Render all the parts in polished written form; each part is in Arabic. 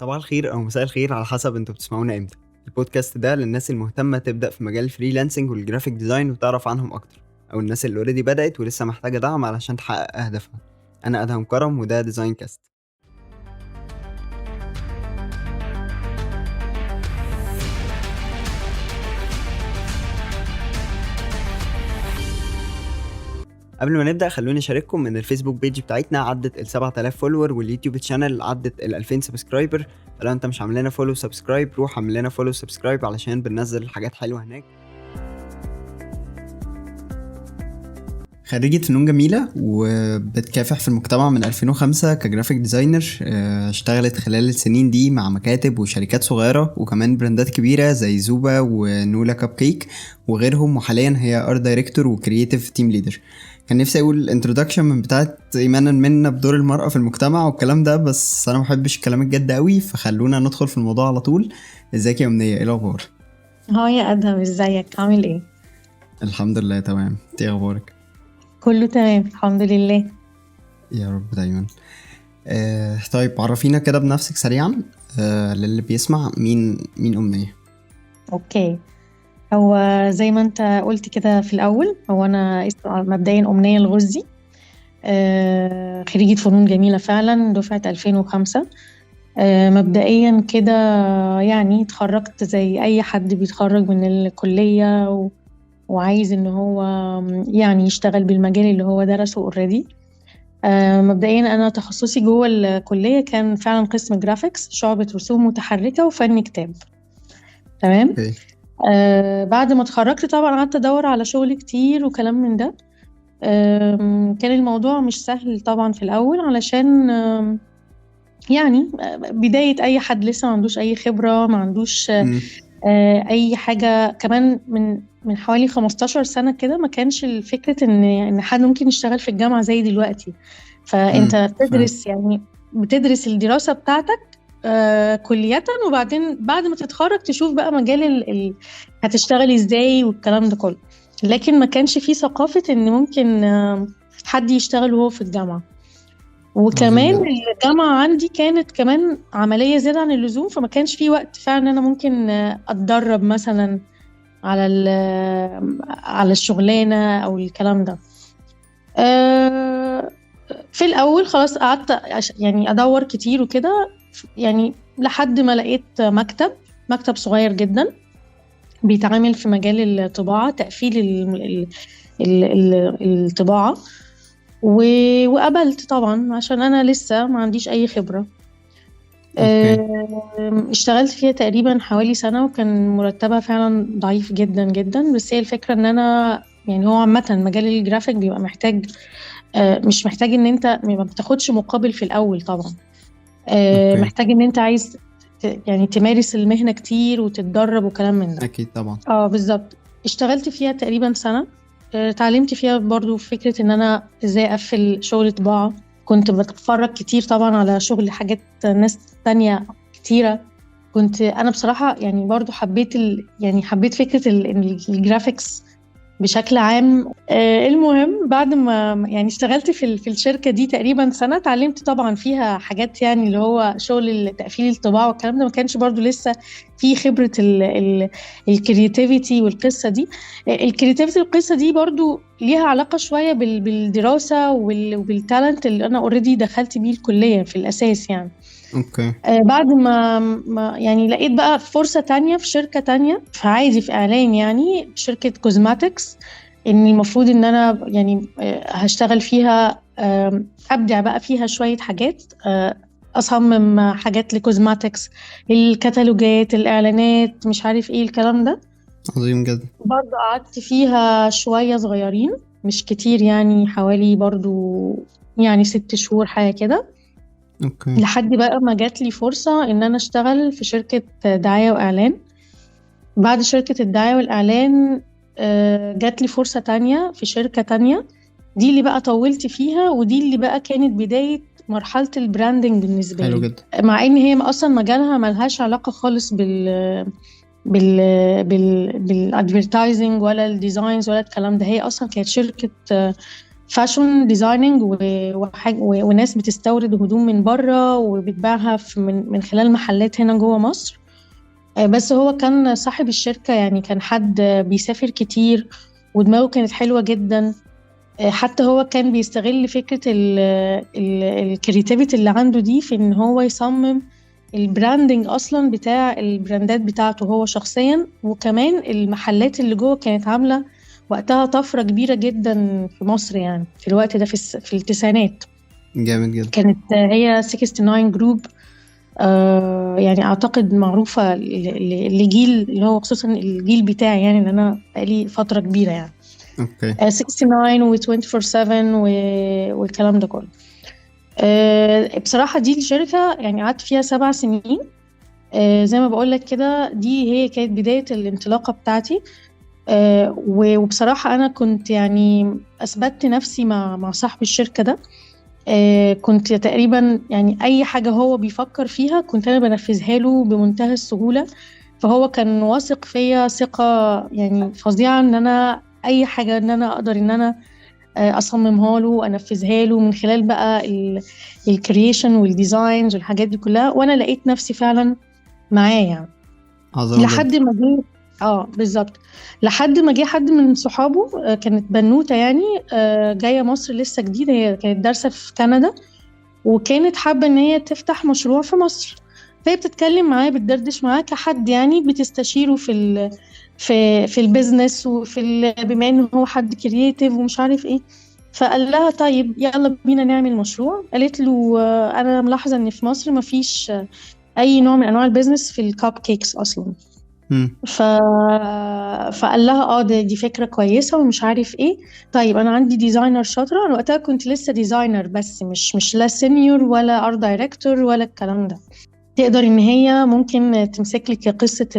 صباح الخير او مساء الخير على حسب انتوا بتسمعونا امتى. البودكاست ده للناس المهتمه تبدا في مجال الفريلانسنج والجرافيك ديزاين وتعرف عنهم اكتر، او الناس اللي اوريدي بدات ولسه محتاجه دعم علشان تحقق اهدافها. انا ادهم كرم وده ديزاين كاست. قبل ما نبدا خلوني اشارككم ان الفيسبوك بيج بتاعتنا عدت ال 7000 فولور، واليوتيوب تشانل عدت ال 2000 سبسكرايبر. فلو انت مش عامل لنا فولو سبسكرايب روح اعمل لنا فولو سبسكرايب علشان بننزل حاجات حلوه هناك. خريجة فنون جميلة وبتكافح في المجتمع من 2005 كجرافيك ديزاينر. اشتغلت خلال السنين دي مع مكاتب وشركات صغيرة وكمان براندات كبيرة زي زوبا ونولا كاب كيك وغيرهم، وحاليا هي ارت دايركتور وكرييتيف تيم ليدر. كان نفسي اقول الانترودكشن من بتاعت ايمانا منا بدور المرأة في المجتمع والكلام ده، بس انا محبش الكلام الجد قوي، فخلونا ندخل في الموضوع على طول. ازيك يا أمنية؟ ايه الاخبار؟ هاي يا ادهم، ازيك؟ عامل ايه؟ الحمد لله تمام. ايه اخبارك؟ كله تمام الحمد لله. يا رب دايما. طيب عرفينا كده بنفسك سريعا للي بيسمع مين أمنية. اوكي، هو زي ما انت قلت كده في الاول، هو انا مبدئيا امنيه الغزي. خريجه فنون جميله فعلا دفعه 2005. مبدئيا كده يعني اتخرجت زي اي حد بيتخرج من الكليه وعايز ان هو يعني يشتغل بالمجال اللي هو درسه اوريدي. مبدئيا انا تخصصي جوه الكليه كان فعلا قسم جرافيكس، شعبة رسوم متحركه وفن كتاب. تمام. اوكي. بعد ما اتخرجت طبعا قعدت ادور على شغل كتير وكلام من ده. كان الموضوع مش سهل طبعا في الاول، علشان يعني بدايه اي حد لسه ما عندوش اي خبره، ما عندوش اي حاجه. كمان من حوالي 15 سنه كده ما كانش الفكره ان حد ممكن يشتغل في الجامعه زي دلوقتي. فانت بتدرس يعني بتدرس الدراسه بتاعتك كلية، وبعدين بعد ما تتخرج تشوف بقى مجال هتشتغلي ازاي والكلام ده كله. لكن ما كانش فيه ثقافة ان ممكن حد يشتغل وهو في الجامعة. وكمان الجامعة عندي كانت كمان عملية زيادة عن اللزوم، فما كانش فيه وقت فعلا ان انا ممكن اتدرب مثلا على الشغلانة او الكلام ده. في الاول خلاص قعدت يعني ادور كتير وكده، يعني لحد ما لقيت مكتب صغير جدا بيتعامل في مجال الطباعة، تقفيل الطباعة. وقبلت طبعا عشان أنا لسه ما عنديش أي خبرة. اشتغلت فيها تقريبا حوالي سنة، وكان مرتبها فعلا ضعيف جدا جدا. بس هي الفكرة ان انا يعني هو عامة مجال الجرافيك بيبقى محتاج مش محتاج ان انت ما بتاخدش مقابل في الاول طبعا. محتاج ان انت عايز يعني تمارس المهنة كتير وتتدرب وكلام من ده. اكيد طبعا. بالظبط. اشتغلت فيها تقريبا سنة. اتعلمت فيها برضو فكرة ان انا ازاي اقفل شغل طباعة. كنت بتفرج كتير طبعا على شغل حاجات ناس تانية كتيرة. كنت انا بصراحة يعني برضو يعني حبيت فكرة الجرافيكس بشكل عام. المهم بعد ما يعني اشتغلت في الشركة دي تقريبا سنة، اتعلمت طبعا فيها حاجات يعني اللي هو شغل تقفيل الطباعة والكلام ده. ما كانش برضو لسه في خبرة الكرياتيفيتي والقصة دي. الكرياتيفيتي والقصة دي برضو ليها علاقة شوية بالدراسة وبالتالنت اللي أنا اوريدي دخلت بيه الكلية في الأساس يعني. اوكي. بعد ما يعني لقيت بقى فرصة تانية في شركة تانية، فعادي في إعلان يعني شركة كوزماتكس، إن المفروض إن أنا يعني هشتغل فيها، أبدع بقى فيها شوية حاجات، أصمم حاجات لكوزماتكس، الكتالوجات، الإعلانات، مش عارف إيه الكلام ده. عظيم جدا. برضو قعدت فيها شوية صغيرين مش كتير، يعني حوالي برضو يعني 6 شهور حاجة كده. اوكي. لحد بقى ما جات لي فرصة ان انا اشتغل في شركة دعاية واعلان. بعد شركة الدعاية والاعلان جات لي فرصة تانية في شركة تانية، دي اللي بقى طولت فيها، ودي اللي بقى كانت بداية مرحلة البراندنج بالنسبة لي. جدا. مع ان هي اصلا مجالها ملهاش علاقة خالص بالادفيرتايزنج ولا الديزاينز ولا الكلام ده. هي اصلا كانت شركة فاشون ديزايننج وناس بتستورد هدوم من بره وبتباعها من خلال محلات هنا جوه مصر. بس هو كان صاحب الشركة يعني كان حد بيسافر كتير ودماغه كانت حلوة جدا. حتى هو كان بيستغل فكرة الكرياتيفيتي اللي عنده دي في ان هو يصمم البراندنج اصلا بتاع البراندات بتاعته هو شخصيا، وكمان المحلات اللي جوه كانت عاملة وقتها طفرة كبيرة جدا في مصر يعني في الوقت ده في التسعينات. جامد جدا. كانت هي 69 جروب، يعني اعتقد معروفة لجيل اللي هو خصوصا الجيل بتاعي يعني اللي انا بقالي فترة كبيرة يعني. اوكي. 69 و 24/7 والكلام ده كله. بصراحة دي الشركة يعني قعدت فيها 7 سنين. زي ما بقولك كده دي هي كانت بداية الانطلاقة بتاعتي. وبصراحة أنا كنت يعني أثبتت نفسي مع صاحب الشركة ده. كنت تقريبا يعني أي حاجة هو بيفكر فيها كنت أنا بنفذها له بمنتهى السهولة. فهو كان واثق فيا ثقة يعني فظيعة إن أنا أي حاجة إن أنا أقدر إن أنا أصممها له وأنفذها له من خلال بقى الكرييشن والديزاينز والحاجات دي كلها، وأنا لقيت نفسي فعلا معاه يعني. عظيم جدا. لحد ما جه بالظبط لحد ما جه حد من صحابه، كانت بنوتة يعني جاية مصر لسه جديدة، هي كانت دارسة في كندا وكانت حابة ان هي تفتح مشروع في مصر. فهي بتتكلم معاه بتدردش معاه كحد يعني بتستشيره في البيزنس بما انه هو حد كرييتيف ومش عارف ايه. فقال لها طيب يلا بينا نعمل مشروع. قالت له انا ملاحظة ان في مصر مفيش اي نوع من انواع البيزنس في الكاب كيكس اصلا. ف... فقال لها دي فكرة كويسة ومش عارف ايه. طيب انا عندي ديزاينر شاطرة. انا وقتها كنت لسه ديزاينر بس مش لا سينيور ولا ارت دايركتور ولا الكلام ده. تقدر ان هي ممكن تمسك لك قصة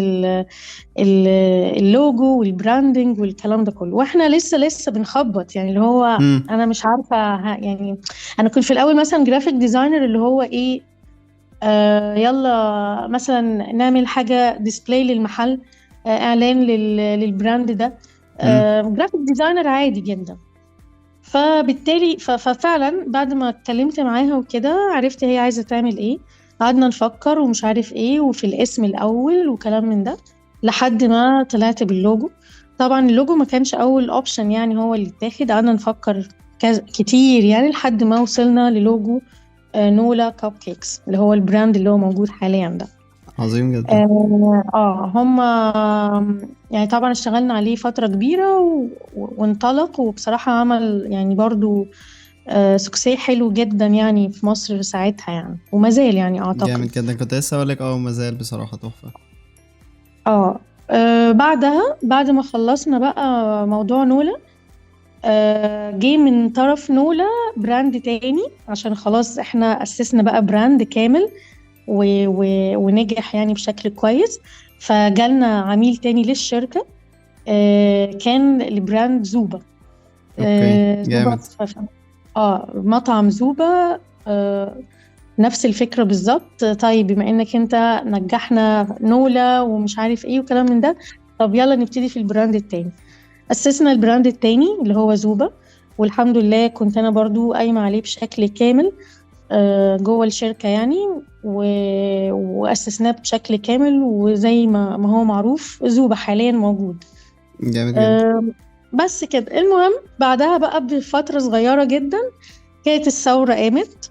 اللوجو والبراندنج والكلام ده كله، واحنا لسه بنخبط يعني اللي هو انا مش عارفة يعني. انا كنت في الاول مثلا جرافيك ديزاينر اللي هو ايه، يلا مثلا نعمل حاجة ديسبلاي للمحل، اعلان للبراند ده. جرافيك ديزاينر عادي جدا. فبالتالي ففعلا بعد ما اتكلمت معاها وكده عرفت هي عايزة تعمل ايه. قعدنا نفكر ومش عارف ايه وفي الاسم الاول وكلام من ده لحد ما طلعت باللوجو. طبعا اللوجو ما كانش اول اوبشن يعني هو اللي اتاخد، قعدنا نفكر كتير يعني لحد ما وصلنا للوجو نولا كاب كيكس اللي هو البراند اللي هو موجود حاليا ده. عظيم جدا. هم يعني طبعا اشتغلنا عليه فترة كبيرة وانطلق، وبصراحة عمل يعني برضو سكسي حلو جدا يعني في مصر ساعتها يعني وما زال يعني اعتقد. جامد جدا. كنت لسه اقول لك ما زال بصراحة تحفة. بعدها بعد ما خلصنا بقى موضوع نولا، جه من طرف نولا براند تاني عشان خلاص احنا أسسنا بقى براند كامل ونجح يعني بشكل كويس. فجالنا عميل تاني للشركة، كان البراند زوبا. اوكي. زوبا جامد. مطعم زوبا. نفس الفكرة بالظبط. طيب بما انك انت نجحنا نولا ومش عارف ايه وكلام من ده، طب يلا نبتدي في البراند التاني. أسسنا البراند التاني اللي هو زوبا، والحمد لله كنت أنا برضو قايمة عليه بشكل كامل جوه الشركة يعني. وأسسناه بشكل كامل وزي ما هو معروف زوبا حاليا موجود. جامد جدا. بس كده. المهم بعدها بقى بفترة صغيرة جدا كانت الثورة قامت،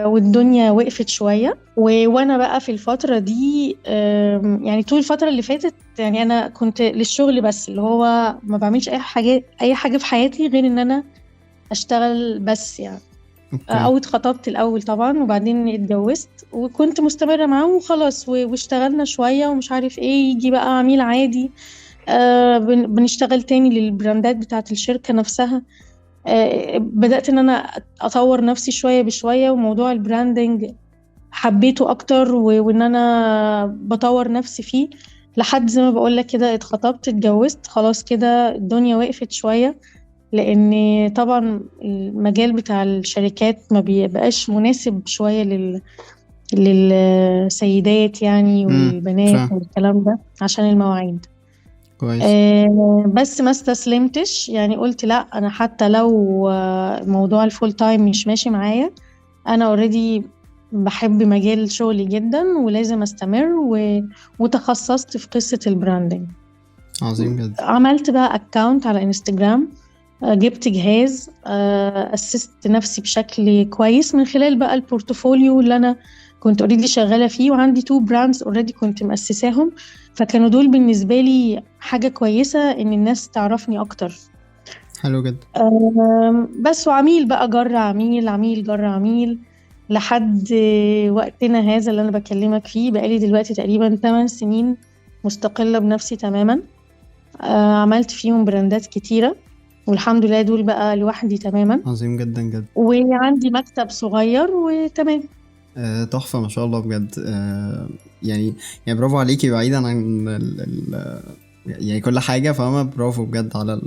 والدنيا وقفت شوية. وانا بقى في الفترة دي يعني طول الفترة اللي فاتت يعني انا كنت للشغل بس اللي هو ما بعملش اي حاجة في حياتي غير ان انا اشتغل بس يعني. او اتخطبت الاول طبعا وبعدين اتجوزت وكنت مستمرة معاه وخلاص واشتغلنا شوية ومش عارف ايه. يجي بقى عميل عادي، بنشتغل تاني للبراندات بتاعت الشركة نفسها. بدأت ان انا اطور نفسي شوية بشوية، وموضوع البراندنج حبيته اكتر وان انا بطور نفسي فيه لحد زي ما بقولك كده اتخطبت اتجوزت خلاص كده الدنيا وقفت شوية. لان طبعا المجال بتاع الشركات ما بيبقاش مناسب شوية للسيدات يعني والبنات والكلام ده عشان المواعيد. كويس. بس ما استسلمتش، يعني قلت لا، انا حتى لو موضوع الفول تايم مش ماشي معايا، انا اوريدي بحب مجال شغلي جدا ولازم استمر وتخصصت في قصة البراندنج. عظيم جدا. عملت بقى اكاونت على انستجرام، جبت جهاز، اسست نفسي بشكل كويس من خلال بقى البورتفوليو اللي انا كنت اوريدي شغالة فيه، وعندي 2 براندز اوريدي كنت مؤسساهم، فكانوا دول بالنسبة لي حاجة كويسة ان الناس تعرفني اكتر. حلو جدا. بس وعميل بقى جر عميل، عميل جر عميل، لحد وقتنا هذا اللي انا بكلمك فيه، بقالي دلوقتي تقريبا 8 سنين مستقلة بنفسي تماما. عملت فيهم براندات كتيرة، والحمد لله دول بقى لوحدي تماما، عظيم جدا جدا. وعندي مكتب صغير وتمام. تحفة ما شاء الله بجد. يعني برافو عليكي، بعيدا عن يعني كل حاجة، فاهمة؟ برافو بجد على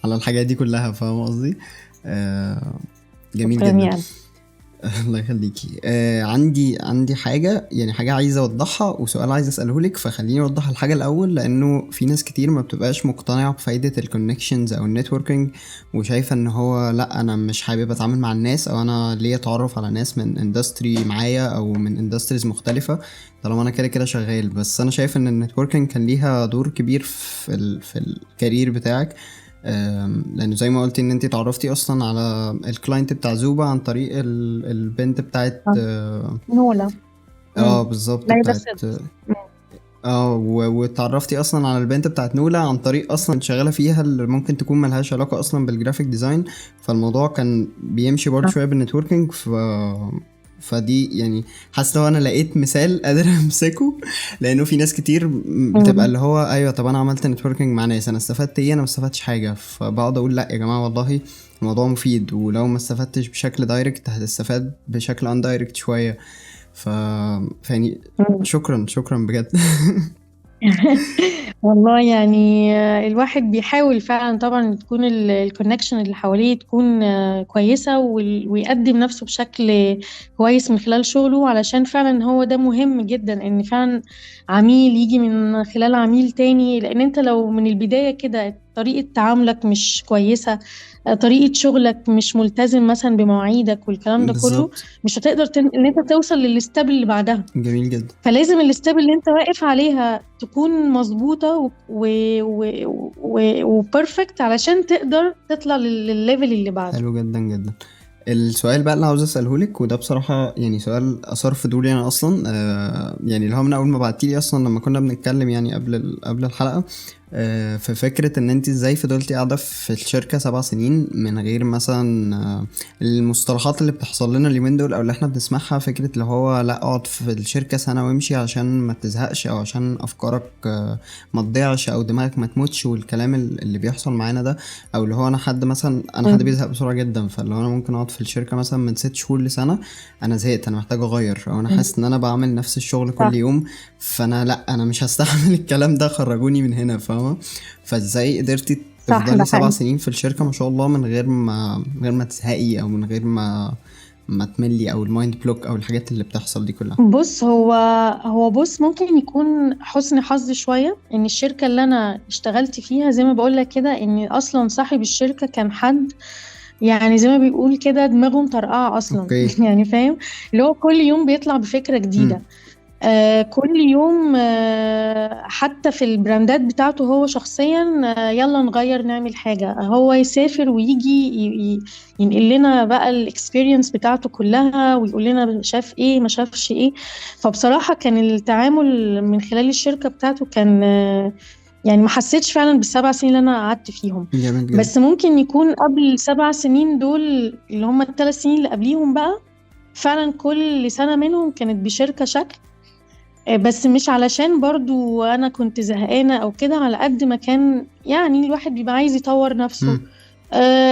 على الحاجات دي كلها، فاهمة قصدي؟ جميل شكرا جدا. يعني. الله يخليكي. عندي حاجة، يعني حاجة عايزة أوضحها وسؤال عايز أسأله لك، فخليني أوضح الحاجة الأول، لأنه في ناس كتير ما بتبقاش مقتنعة بفايدة الكونكشنز أو النتوركينج، وشايفة إن هو لأ، أنا مش حابب أتعامل مع الناس، أو أنا ليه أتعرف على ناس من اندستري معايا أو من اندستريز مختلفة طالما أنا كده كده شغال. بس أنا شايف إن النتوركينج كان ليها دور كبير في الكارير بتاعك. لانه زي ما قلتي ان انت اتعرفتي اصلا على الكلاينت بتاع زوبا عن طريق البنت بتاعت نولا. بالظبط، لا ده بتاعت صدق. واتعرفتي اصلا على البنت بتاعت نولا عن طريق اصلا انت شغاله فيها، اللي ممكن تكون ملهاش علاقه اصلا بالجرافيك ديزاين. فالموضوع كان بيمشي برضه شويه بالنتوركينج. فدي يعني حاسس لو انا لقيت مثال قادر امسكه، لانه في ناس كتير بتبقى اللي هو ايوه طب انا عملت نتوركينج مع ناس، انا استفدت ايه؟ انا ما استفدتش حاجه. فبقعد اقول لا يا جماعه والله الموضوع مفيد، ولو ما استفدتش بشكل دايركت هتستفاد بشكل ان دايركت شويه. يعني شكرا بجد. والله يعني الواحد بيحاول فعلا طبعا تكون الكونكشن اللي حواليه تكون كويسة، ويقدم نفسه بشكل كويس من خلال شغله، علشان فعلا هو ده مهم جدا، ان فعلا عميل يجي من خلال عميل تاني. لان انت لو من البداية كده طريقة تعاملك مش كويسة، طريقة شغلك مش ملتزم مثلا بمواعيدك والكلام ده كله، بالظبط. مش هتقدر ان انت توصل للستاب اللي بعدها. جميل جدا. فلازم الستيب اللي انت واقف عليها تكون مظبوطة وبرفكت، علشان تقدر تطلع للليفل اللي بعده. حلو جدا جدا. السؤال بقى اللي عاوز اساله لك، وده بصراحه يعني سؤال اثار فضولي انا اصلا، يعني اللي هو من اول ما بعتيلي اصلا لما كنا بنتكلم يعني قبل الحلقه، في فكره ان انت ازاي فضلتي قاعده في الشركه 7 سنين من غير مثلا المصطلحات اللي بتحصل لنا اليومين دول او اللي احنا بنسمعها، فكره اللي هو لا اقعد في الشركه سنه وامشي عشان ما تزهقش، او عشان افكارك ما تضيعش، او دماغك ما تموتش، والكلام اللي بيحصل معانا ده. او اللي هو انا حد بيزهق بسرعه جدا، فاللي هو انا ممكن اقعد في الشركه مثلا من 6 شهور لسنه، انا زهقت، انا محتاج اغير، او انا حاسس ان انا بعمل نفس الشغل كل صح. يوم، فانا لا انا مش هستحمل الكلام ده، خرجوني من هنا، فاهمه؟ فازاي قدرتي صح، ده تفضلي 7 حقيقي. سنين في الشركه ما شاء الله، من غير ما تزهقي، او من غير ما تملي، او المايند بلوك، او الحاجات اللي بتحصل دي كلها؟ بص، هو ممكن يكون حسن حظ شوية ان الشركة اللي انا اشتغلت فيها، زي ما بقولك كده، ان اصلا صاحب الشركة كان حد يعني زي ما بيقول كده دماغه مطرقعة اصلا. اوكي. يعني فاهم، اللي هو كل يوم بيطلع بفكرة جديدة. كل يوم، حتى في البراندات بتاعته هو شخصيا، يلا نغير نعمل حاجة، هو يسافر ويجي ينقل لنا بقى الاكسبيرينس بتاعته كلها، ويقول لنا شاف ايه ما شافش ايه. فبصراحة كان التعامل من خلال الشركة بتاعته كان يعني ما حسيتش فعلا بالسبع سنين اللي انا قعدت فيهم. جامد جدا. بس ممكن يكون قبل السبع سنين دول، اللي هم الثلاث سنين اللي قبليهم بقى، فعلا كل سنة منهم كانت بشركة شكل. بس مش علشان برضو انا كنت زهقانة او كده، على قد ما كان يعني الواحد بيبقى عايز يطور نفسه.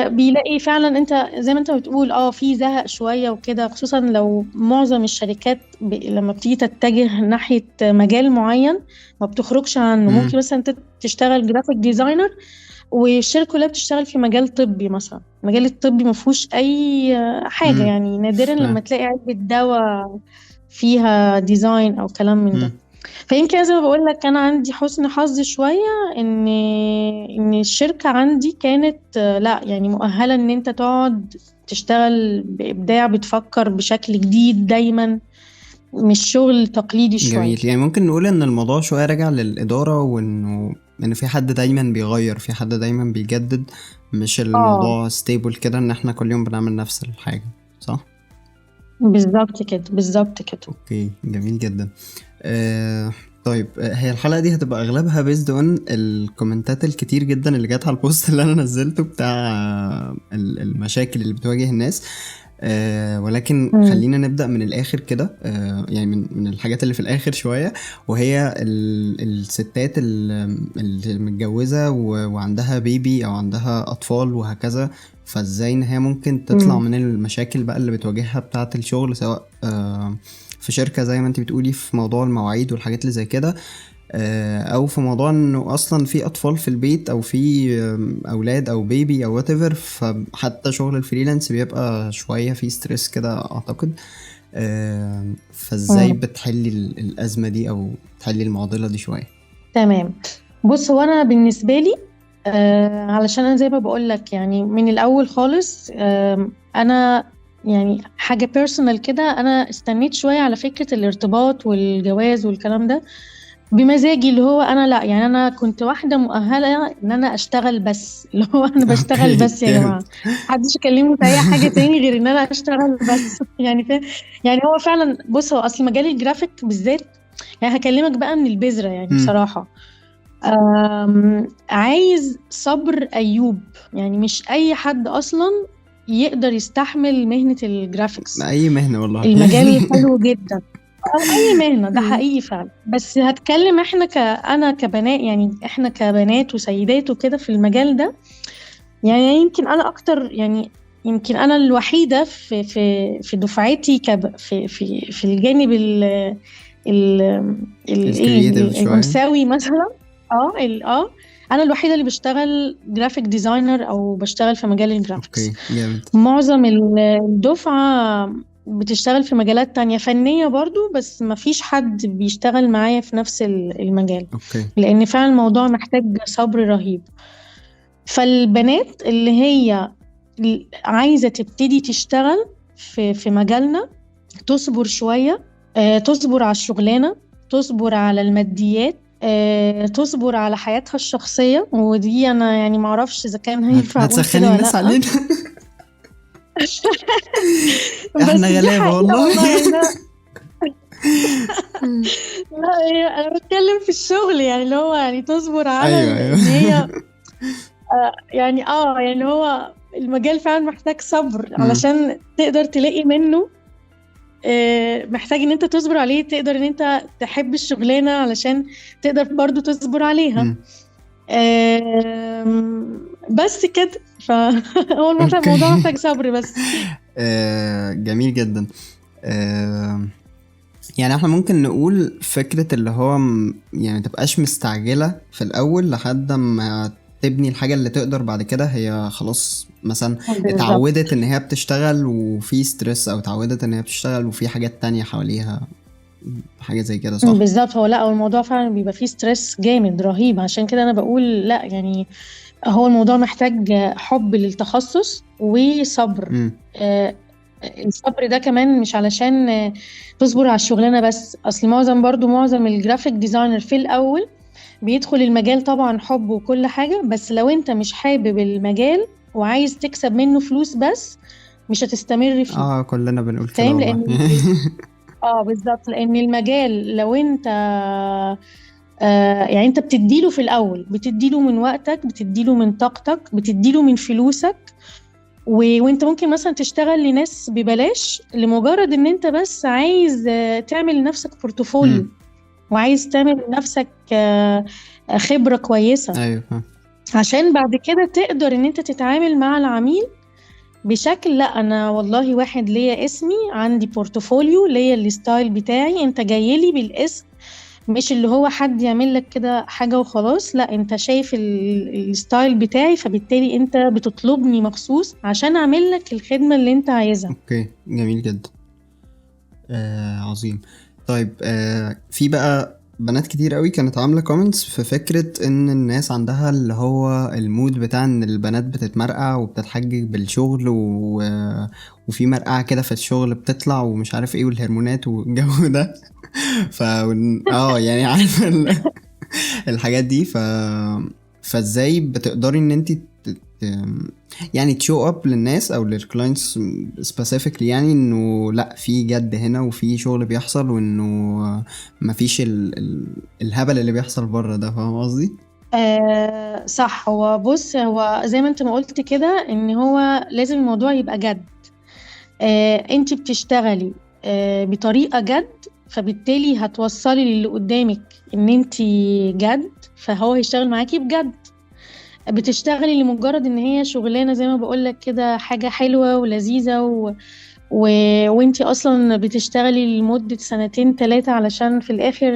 بيلاقي فعلا انت زي ما انت بتقول في زهق شوية وكده، خصوصا لو معظم الشركات لما بتيجي تتجه ناحية مجال معين ما بتخرجش عنه. ممكن مثلا انت تشتغل جرافيك ديزاينر والشركة كلها بتشتغل في مجال طبي مثلا، المجال الطبي ما فيهوش اي حاجة، يعني نادرا لما تلاقي علبة دواء فيها ديزاين او كلام من ده. فيمكن زي ما بقول لك انا عندي حسن حظ شويه ان الشركه عندي كانت لا يعني مؤهله ان انت تقعد تشتغل بابداع، بتفكر بشكل جديد دايما، مش شغل تقليدي شويه. جميل. يعني ممكن نقول ان الموضوع شوية راجع للإدارة، وانه في حد دايما بيغير، في حد دايما بيجدد، مش اه الموضوع ستيبل كده ان احنا كل يوم بنعمل نفس الحاجة. صح؟ بالظبط كده، بالظبط كده. اوكي، جميل جدا. آه طيب، هي الحلقة دي هتبقى اغلبها بيزد اون الكومنتات الكتير جدا اللي جات على البوست اللي انا نزلته بتاع المشاكل اللي بتواجه الناس. ولكن مم. خلينا نبدأ من الآخر كده، يعني من الحاجات اللي في الآخر شوية، وهي الستات اللي متجوزة وعندها بيبي أو عندها أطفال وهكذا. فازاي ان هي ممكن تطلع مم. من المشاكل بقى اللي بتواجهها بتاعة الشغل، سواء في شركة زي ما انت بتقولي في موضوع المواعيد والحاجات اللي زي كده، او في موضوع انه اصلا في اطفال في البيت، او في اولاد او بيبي او whatever. فحتى شغل الفريلانس بيبقى شوية في ستريس كده اعتقد. فازاي مم. بتحلي الازمة دي او بتحلي المعضلة دي شوية؟ تمام. بص هو انا بالنسبه لي علشان انا زي ما بقول لك يعني من الاول خالص انا يعني حاجه بيرسونال كده، انا استنيت شويه على فكره الارتباط والجواز والكلام ده بمزاجي، اللي هو انا لا يعني انا كنت واحده مؤهله ان انا اشتغل بس اللي هو انا بشتغل اوكي، بس يا جامد. جماعه، محدش يكلمني في اي حاجه تاني غير ان انا اشتغل بس يعني يعني هو فعلا بص هو اصل مجال الجرافيك بالذات، يعني هكلمك بقى من البذره يعني مم. بصراحه. عايز صبر أيوب، يعني مش أي حد أصلا يقدر يستحمل مهنة الجرافيكس. اي مهنة والله. المجال حلو جدا، أو أي مهنة، ده حقيقي فعلا. بس هتكلم احنا أنا كبنات، يعني احنا كبنات وسيدات وكده في المجال ده، يعني يمكن أنا أكتر، يعني يمكن أنا الوحيدة في دفعتي في الجانب ال الكرييتيف شوية. الأنثوي مثلا. انا الوحيده اللي بشتغل جرافيك ديزاينر او بشتغل في مجال الجرافيكس. اوكي، جامد. معظم الدفعه بتشتغل في مجالات تانية فنيه برضو، بس ما فيش حد بيشتغل معايا في نفس المجال، اوكي. لان فعلا الموضوع محتاج صبر رهيب. فالبنات اللي هي عايزه تبتدي تشتغل في مجالنا تصبر شويه، تصبر على الشغلانه، تصبر على الماديات، تصبر على حياتها الشخصية، ودي أنا يعني معرفش إذا كان هينفع أقول هتسخني كده ولا الناس لأ. علينا. احنا بس دي غلابة حقيقة والله. والله يعني لا أنا بتكلم في الشغل، يعني اللي هو يعني تصبر على ايوه، ايوه. إن هي يعني يعني هو المجال فعلا محتاج صبر مم. علشان تقدر تلاقي منه، محتاج ان انت تصبر عليه، تقدر ان انت تحب الشغلانة علشان تقدر برضو تصبر عليها. مم. بس كده فهو اوكي. الموضوع محتاج صبر بس. جميل جدا. يعني احنا ممكن نقول فكرة اللي هو يعني متبقاش مستعجلة في الأول لحد ما تبني الحاجة اللي تقدر بعد كده. هي خلاص مثلا بالظبط، اتعودت ان هي بتشتغل وفي ستريس، او اتعودت ان هي بتشتغل وفي حاجات تانية حواليها، حاجة زي كده. صح؟ بالظبط. هو لا هو الموضوع فعلا بيبقى فيه ستريس جامد رهيب، عشان كده انا بقول لا يعني هو الموضوع محتاج حب للتخصص وصبر. مم. آه، الصبر ده كمان مش علشان تصبر على الشغلانة بس، اصل معظم الجرافيك ديزاينر في الاول بيدخل المجال طبعا حب وكل حاجة، بس لو انت مش حابب المجال وعايز تكسب منه فلوس بس مش هتستمر فيه. كلنا بنقول كده فاهم؟ والله. لان بالظبط، لان المجال لو انت يعني انت بتديله في الاول، بتديله من وقتك، بتديله من طاقتك، بتديله من فلوسك، وانت ممكن مثلا تشتغل لناس ببلاش لمجرد ان انت بس عايز تعمل لنفسك بورتفوليو، مم. وعايز تعمل لنفسك خبرة كويسة، ايوه، فاهم. عشان بعد كده تقدر ان انت تتعامل مع العميل بشكل لا انا والله واحد ليا اسمي، عندي بورتفوليو ليا الستايل بتاعي، انت جايلي بالاسم، مش اللي هو حد يعمل لك كده حاجة وخلاص، لا انت شايف الستايل بتاعي، فبالتالي انت بتطلبني مخصوص عشان اعمل لك الخدمة اللي انت عايزها. اوكي، جميل جدا. عظيم. طيب، في بقى بنات كتير قوي كانت عاملة كومنتس في فكرة ان الناس عندها اللي هو المود بتاع ان البنات بتتمرقع وبتتحجج بالشغل وفي مرقعة كده في الشغل بتطلع ومش عارف ايه والهرمونات والجو ده. ف يعني عارفة الحاجات دي. فازاي بتقدري ان انت يعني تشو اب للناس او للكلاينتس سبيسيفيكلي، يعني انه لا في جد هنا وفي شغل بيحصل، وانه مفيش الهبل اللي بيحصل بره ده، فاهم قصدي؟ صح. هو بص، هو زي ما انت ما قلت كده ان هو لازم الموضوع يبقى جد. انت بتشتغلي بطريقة جد، فبالتالي هتوصلي للي قدامك ان انت جد، فهو هيشتغل معاكي بجد. بتشتغلي لمجرد ان هي شغلانة زي ما بقولك كده، حاجة حلوة ولذيذة و... وانتي اصلا بتشتغلي لمدة سنتين ثلاثة علشان في الاخر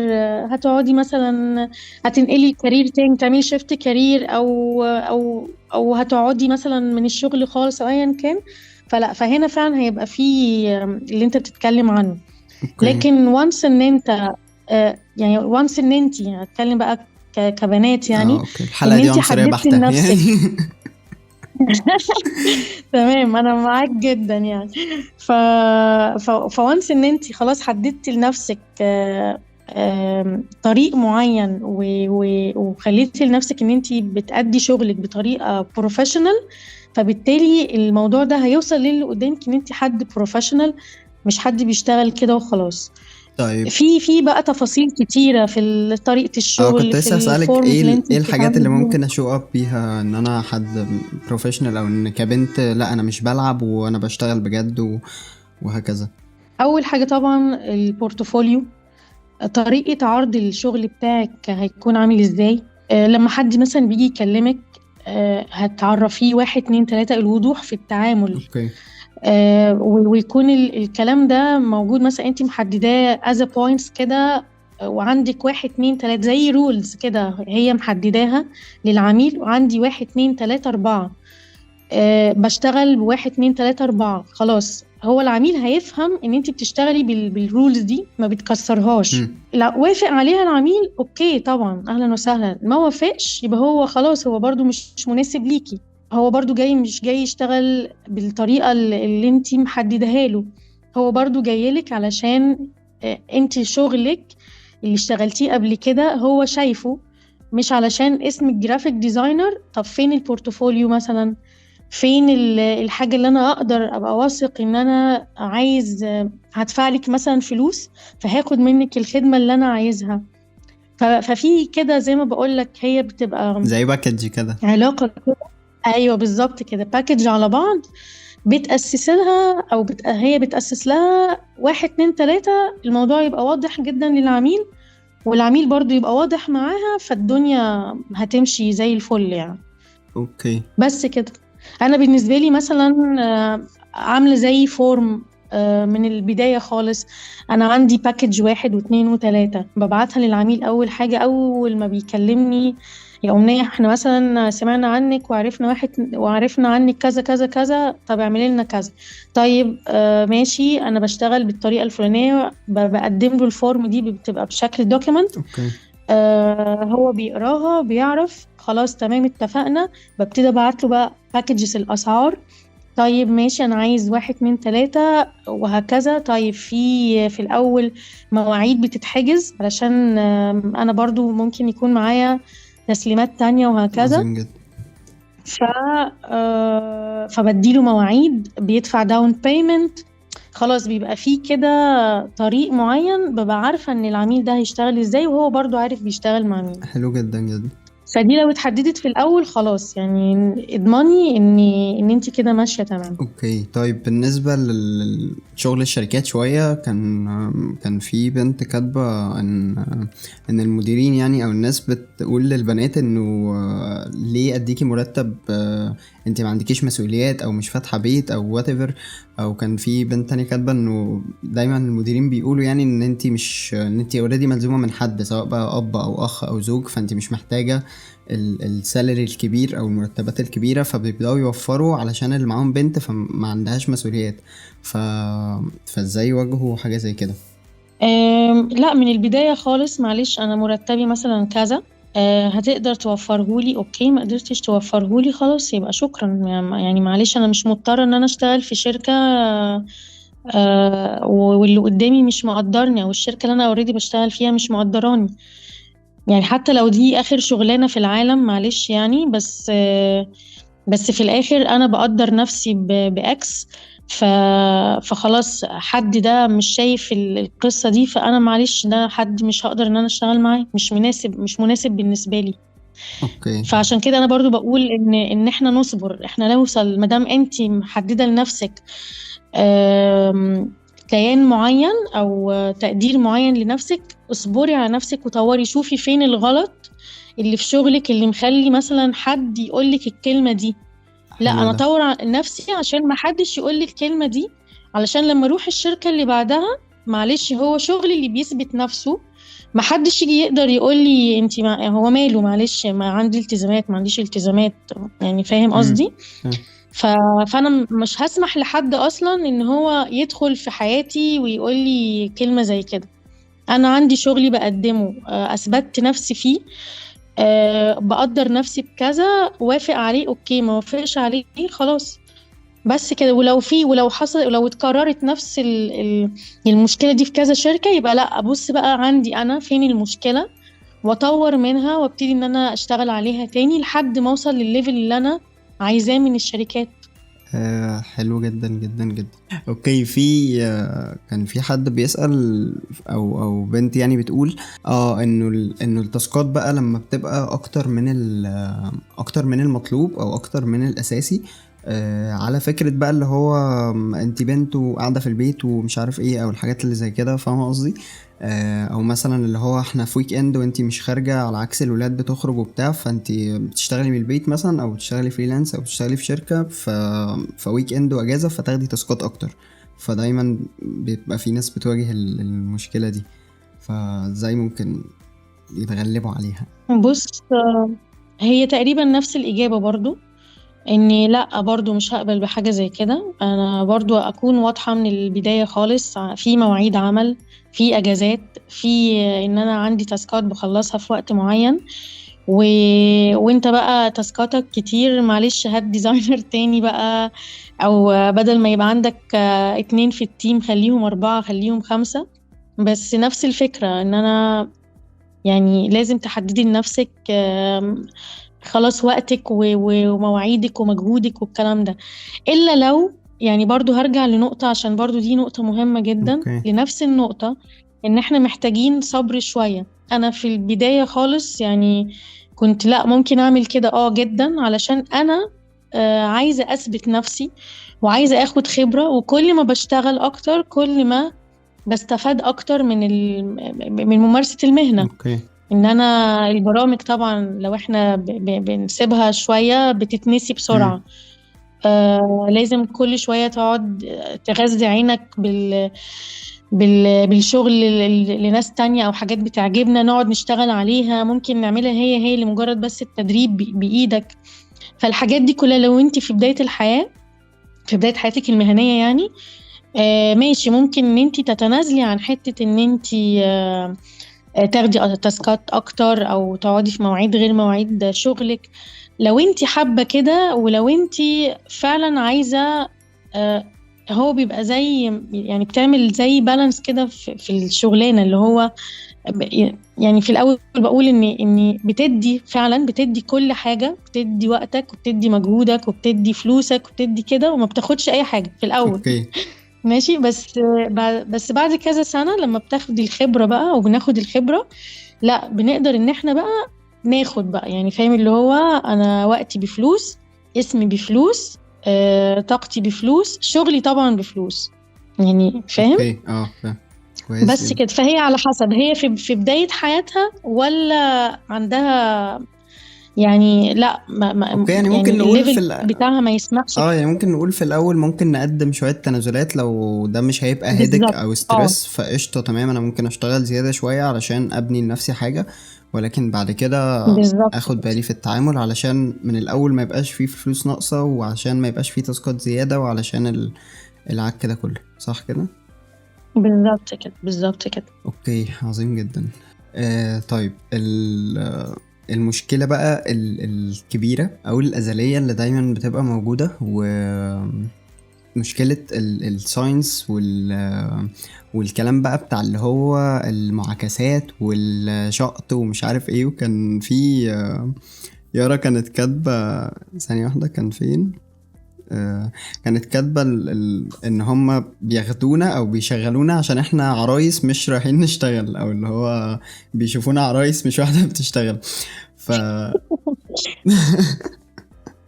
هتقعدي مثلا، هتنقلي كارير تاني، تعملي شيفت كارير، او هتقعدي مثلا من الشغل خالص او ايا كان. فلا، فهنا فعلا هيبقى فيه اللي انت بتتكلم عنه. اوكي. لكن وانس ان انت يعني وانس ان انت يعني هتكلم بقى كبنات اه يعني، اوكي، الحلقة ان دي انت عنصرية حددتي بحتة لنفسك. يعني. تمام، انا معاك جدا يعني. ف فوانس ان انت خلاص حددتي لنفسك طريق معين وخليتي لنفسك ان انت بتأدي شغلك بطريقة بروفيشنال، فبالتالي الموضوع ده هيوصل للي قدامك ان انت حد بروفيشنال، مش حد بيشتغل كده وخلاص. طيب. في بقى تفاصيل كتيرة في طريقة اه كنت الشغل، في لسه اسالك الفورمز ايه اللي انت ايه الحاجات بتتعاملي اللي بيها. ممكن اشو اب بيها ان انا حد بروفيشنال، او ان كبنت لا انا مش بلعب وانا بشتغل بجد وهكذا. اول حاجة طبعا البورتفوليو، طريقة عرض الشغل بتاعك هيكون عامل ازاي. لما حد مثلا بيجي يكلمك هتعرفيه واحد اتنين تلاتة، الوضوح في التعامل. اوكي. ويكون الكلام ده موجود، مثلا انت محدداه as a points كده، وعندك واحد اتنين تلاتة زي رولز كده هي محدداها للعميل، وعندي واحد اتنين تلاتة أربعة. بشتغل بواحد اتنين تلاتة أربعة، خلاص هو العميل هيفهم إن أنت بتشتغلي بالرولز دي، ما بتكسرهاش. هم. لا وافق عليها العميل أوكي طبعا أهلا وسهلا، ما وافقش يبقى هو خلاص، هو برضو مش مناسب ليكي. هو برضو مش جاي يشتغل بالطريقة اللي أنت محددها له. هو برضو جايلك علشان أنت شغلك اللي اشتغلتيه قبل كده هو شايفه، مش علشان اسمك جرافيك ديزاينر. طب فين البورتفوليو مثلا؟ فين الحاجة اللي أنا أقدر أبقى واثق إن أنا عايز هدفع لك مثلا فلوس، فهاخد منك الخدمة اللي أنا عايزها. ففي كده زي ما بقولك، هي بتبقى زي باكج كده. علاقة كده. أيوة بالظبط كده، باكج على بعض. بتأسس لها أو هي بتأسس لها واحد اتنين تلاتة، الموضوع يبقى واضح جدا للعميل، والعميل برضو يبقى واضح معاها، فالدنيا هتمشي زي الفل يعني. اوكي. بس كده. انا بالنسبه لي مثلا عامله زي فورم من البدايه خالص. انا عندي باكج واحد واثنين وثلاثه ببعتها للعميل اول حاجه، اول ما بيكلمني: يا أمنية احنا مثلا سمعنا عنك وعرفنا عنك كذا كذا كذا، طب اعملي لنا كذا. طيب ماشي، انا بشتغل بالطريقه الفلانيه، بقدم له الفورم دي بتبقى بشكل دوكيمنت. اوكي. هو بيقراها بيعرف خلاص تمام اتفقنا. ببتدي ابعت له بقى باكجز الاسعار. طيب ماشي، انا عايز واحد اتنين تلاتة وهكذا. طيب في الاول مواعيد بتتحجز علشان انا برضو ممكن يكون معايا تسليمات تانية وهكذا. عظيم جدا. ف فبديله مواعيد، بيدفع داون بيمنت. خلاص بيبقى فيه كده طريق معين، ببقى عارفة ان العميل ده هيشتغل ازاي، وهو برضو عارف بيشتغل مع مين. حلو جدا جدا. فدي لو اتحددت في الاول خلاص يعني، اضمني ان انت كده ماشيه تمام. اوكي. طيب بالنسبة لشغل الشركات شوية، كان في بنت كاتبة ان المديرين يعني او الناس بتقول للبنات انه ليه اديكي مرتب، انت ما عندكيش مسؤوليات او مش فاتحة بيت او whatever. او كان في بنت تانية كاتبة انه دايما المديرين بيقولوا يعني ان انت مش ان انت اوريدي ملزومة من حد، سواء بقى اب او اخ او زوج، فانت مش محتاجة السالري الكبير او المرتبات الكبيره، فبيبداوا يوفروا علشان اللي معاهم بنت فما عندهاش مسؤوليات. فازاي يواجهوا حاجه زي كده؟ لا، من البداية خالص، معلش أنا مرتبي مثلا كذا، هتقدر توفرهولي أوكي، ما قدرتش توفرهولي خلاص يبقى شكرا. يعني معلش أنا مش مضطرة إن أنا أشتغل في شركة واللي قدامي مش مقدرني، أو الشركة اللي أنا اوريدي بشتغل فيها مش مقدراني. يعني حتى لو دي آخر شغلانة في العالم معلش يعني، بس في الآخر أنا بقدر نفسي بإكس. ف... فخلاص حد ده مش شايف القصة دي، فأنا معلش ده حد مش هقدر إن أنا أشتغل معاه، مش مناسب بالنسبة لي. اوكي. فعشان كده أنا برضو بقول إن إحنا نصبر، إحنا نوصل مادام أنتي محددة لنفسك كيان معين أو تقدير معين لنفسك، اصبري على نفسك وطوري، شوفي فين الغلط اللي في شغلك اللي مخلي مثلا حد يقولك الكلمة دي. لا، حلو انا ده. اطور نفسي عشان ما حدش يقول لي الكلمه دي، علشان لما اروح الشركه اللي بعدها معلش هو شغلي اللي بيثبت نفسه، ما حدش يجي يقدر يقول لي انت هو ماله، معلش ما عندي التزامات، ما عنديش التزامات، يعني فاهم امم. قصدي. ف... فانا مش هسمح لحد اصلا ان هو يدخل في حياتي ويقول لي كلمه زي كده. انا عندي شغلي بقدمه، اثبتت نفسي فيه، بقدر نفسي بكذا، وافق عليه اوكي، ما وافقش عليه خلاص. بس كده. ولو حصل، ولو اتكررت نفس المشكلة دي في كذا شركة، يبقى لا، ابص بقى عندي انا فين المشكلة، واطور منها وابتدي ان انا اشتغل عليها تاني لحد ما اوصل للليفل اللي انا عايزاه من الشركات. حلو جدا جدا جدا. اوكي. في كان في حد بيسأل او بنت يعني بتقول انه التاسكات بقى لما بتبقى اكتر من المطلوب او اكتر من الاساسي، على فكرة بقى اللي هو انت بنت وقاعدة في البيت ومش عارف ايه، او الحاجات اللي زي كده، فاهمة قصدي؟ او مثلا اللي هو احنا في ويك اند وانتي مش خارجة، على عكس الولاد بتخرج وبتاع، فانتي بتشتغلي من البيت مثلا، او بتشتغلي فريلانس، او بتشتغلي في شركة، فويك اند واجازة فتاخدي تاسكات اكتر. فدايما بيبقى في ناس بتواجه المشكلة دي، فازاي ممكن يتغلبوا عليها؟ بص، هي تقريبا نفس الإجابة برضو، اني لا، برضو مش هقبل بحاجة زي كده. انا برضو اكون واضحة من البداية خالص، في مواعيد عمل، في اجازات، في ان انا عندي تاسكات بخلصها في وقت معين. و... وانت بقى تاسكاتك كتير، معلش هات ديزاينر تاني بقى، او بدل ما يبقى عندك 2 في التيم خليهم 4، خليهم 5. بس نفس الفكرة ان انا يعني لازم تحددي لنفسك خلاص وقتك ومواعيدك ومجهودك والكلام ده. إلا لو، يعني برضو هرجع لنقطة، عشان برضو دي نقطة مهمة جدا، اوكي. لنفس النقطة، إن إحنا محتاجين صبر شوية. أنا في البداية خالص يعني كنت لا، ممكن أعمل كده جدا، علشان أنا عايزة أثبت نفسي وعايزة أخد خبرة، وكل ما بشتغل أكتر كل ما بستفاد أكتر من ممارسة المهنة. اوكي. ان انا البرامج طبعا لو احنا بنسيبها شوية بتتنسي امم. بسرعة. لازم كل شوية تقعد تغذي عينك بالشغل لناس تانية او حاجات بتعجبنا نقعد نشتغل عليها، ممكن نعملها هي لمجرد بس التدريب بإيدك. فالحاجات دي كلها لو انت في بداية الحياة، في بداية حياتك المهنية يعني، ماشي، ممكن ان انت تتنازلي عن حتة ان انت تاخدي تاسكات اكتر او تقعدي في مواعيد غير مواعيد شغلك، لو انت حابة كده، ولو انت فعلا عايزة. آه، هو بيبقى زي، يعني بتعمل زي بالانس كده في الشغلانة اللي هو يعني في الاول بقول ان بتدي فعلا، بتدي كل حاجة، بتدي وقتك وبتدي مجهودك وبتدي فلوسك وبتدي كده، وما بتاخدش اي حاجة في الاول. اوكي. ماشي. بس بعد كذا سنة لما بتاخدي الخبرة بقى وبناخد الخبرة، لا بنقدر ان احنا بقى ناخد بقى، يعني فاهم اللي هو انا وقتي بفلوس، اسمي بفلوس، طاقتي بفلوس، شغلي طبعا بفلوس، يعني فاهم. اوكي. فاهم. كويس بس جدا. كده. فهي على حسب هي في بداية حياتها ولا عندها، يعني لا اوكي، يعني ممكن يعني نقول الليفل بتاعها ما يسمحش يعني ممكن نقول في الاول ممكن نقدم شوية تنازلات، لو ده مش هيبقى هيدك بالظبط. او ستريس فقشطة تمام، انا ممكن اشتغل زيادة شوية علشان ابني لنفسي حاجة، ولكن بعد كده بالظبط. اخد بالي في التعامل علشان من الاول ما يبقاش فيه فلوس ناقصة، وعشان ما يبقاش فيه تاسكات زيادة، وعلشان العك ده كله، صح كده؟ بالظبط كده، بالظبط كده. اوكي، عظيم جدا. طيب المشكلة بقى الكبيرة او الازلية اللي دايما بتبقى موجودة، مشكلة الساينس والكلام بقى بتاع اللي هو المعاكسات والشقط ومش عارف ايه. وكان في يارا كانت كاتبة ثانية واحدة، كان فين؟ كانت كاتبة ان هم بياخدونا او بيشغلونا عشان احنا عرايس مش رايحين نشتغل، او اللي هو بيشوفونا عرايس مش واحدة بتشتغل. ف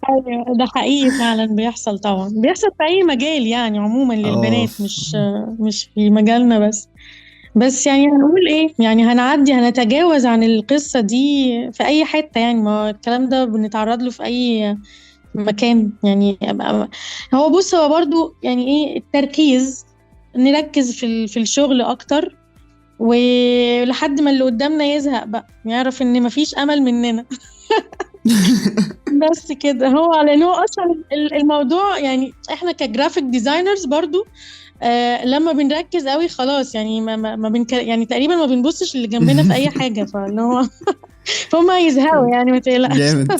ايوه، ده حقيقي فعلا بيحصل، طبعا بيحصل في اي مجال يعني عموما اه للبنات، مش في مجالنا بس. بس يعني هنقول ايه، يعني هنعدي هنتجاوز عن القصة دي في اي حتة، يعني ما الكلام ده بنتعرض له في اي مكان يعني. هو بص، هو برضو يعني ايه التركيز، نركز في الشغل اكتر، ولحد ما اللي قدامنا يزهق بقى، يعرف ان مفيش امل مننا. بس كده، هو لان هو اصلا الموضوع يعني احنا كجرافيك ديزاينرز برضو لما بنركز قوي خلاص يعني يعني تقريبا ما بنبصش اللي جنبنا في اي حاجة، فاللي هو فهم هيزهقوا يعني، ما تقلقش. جامد.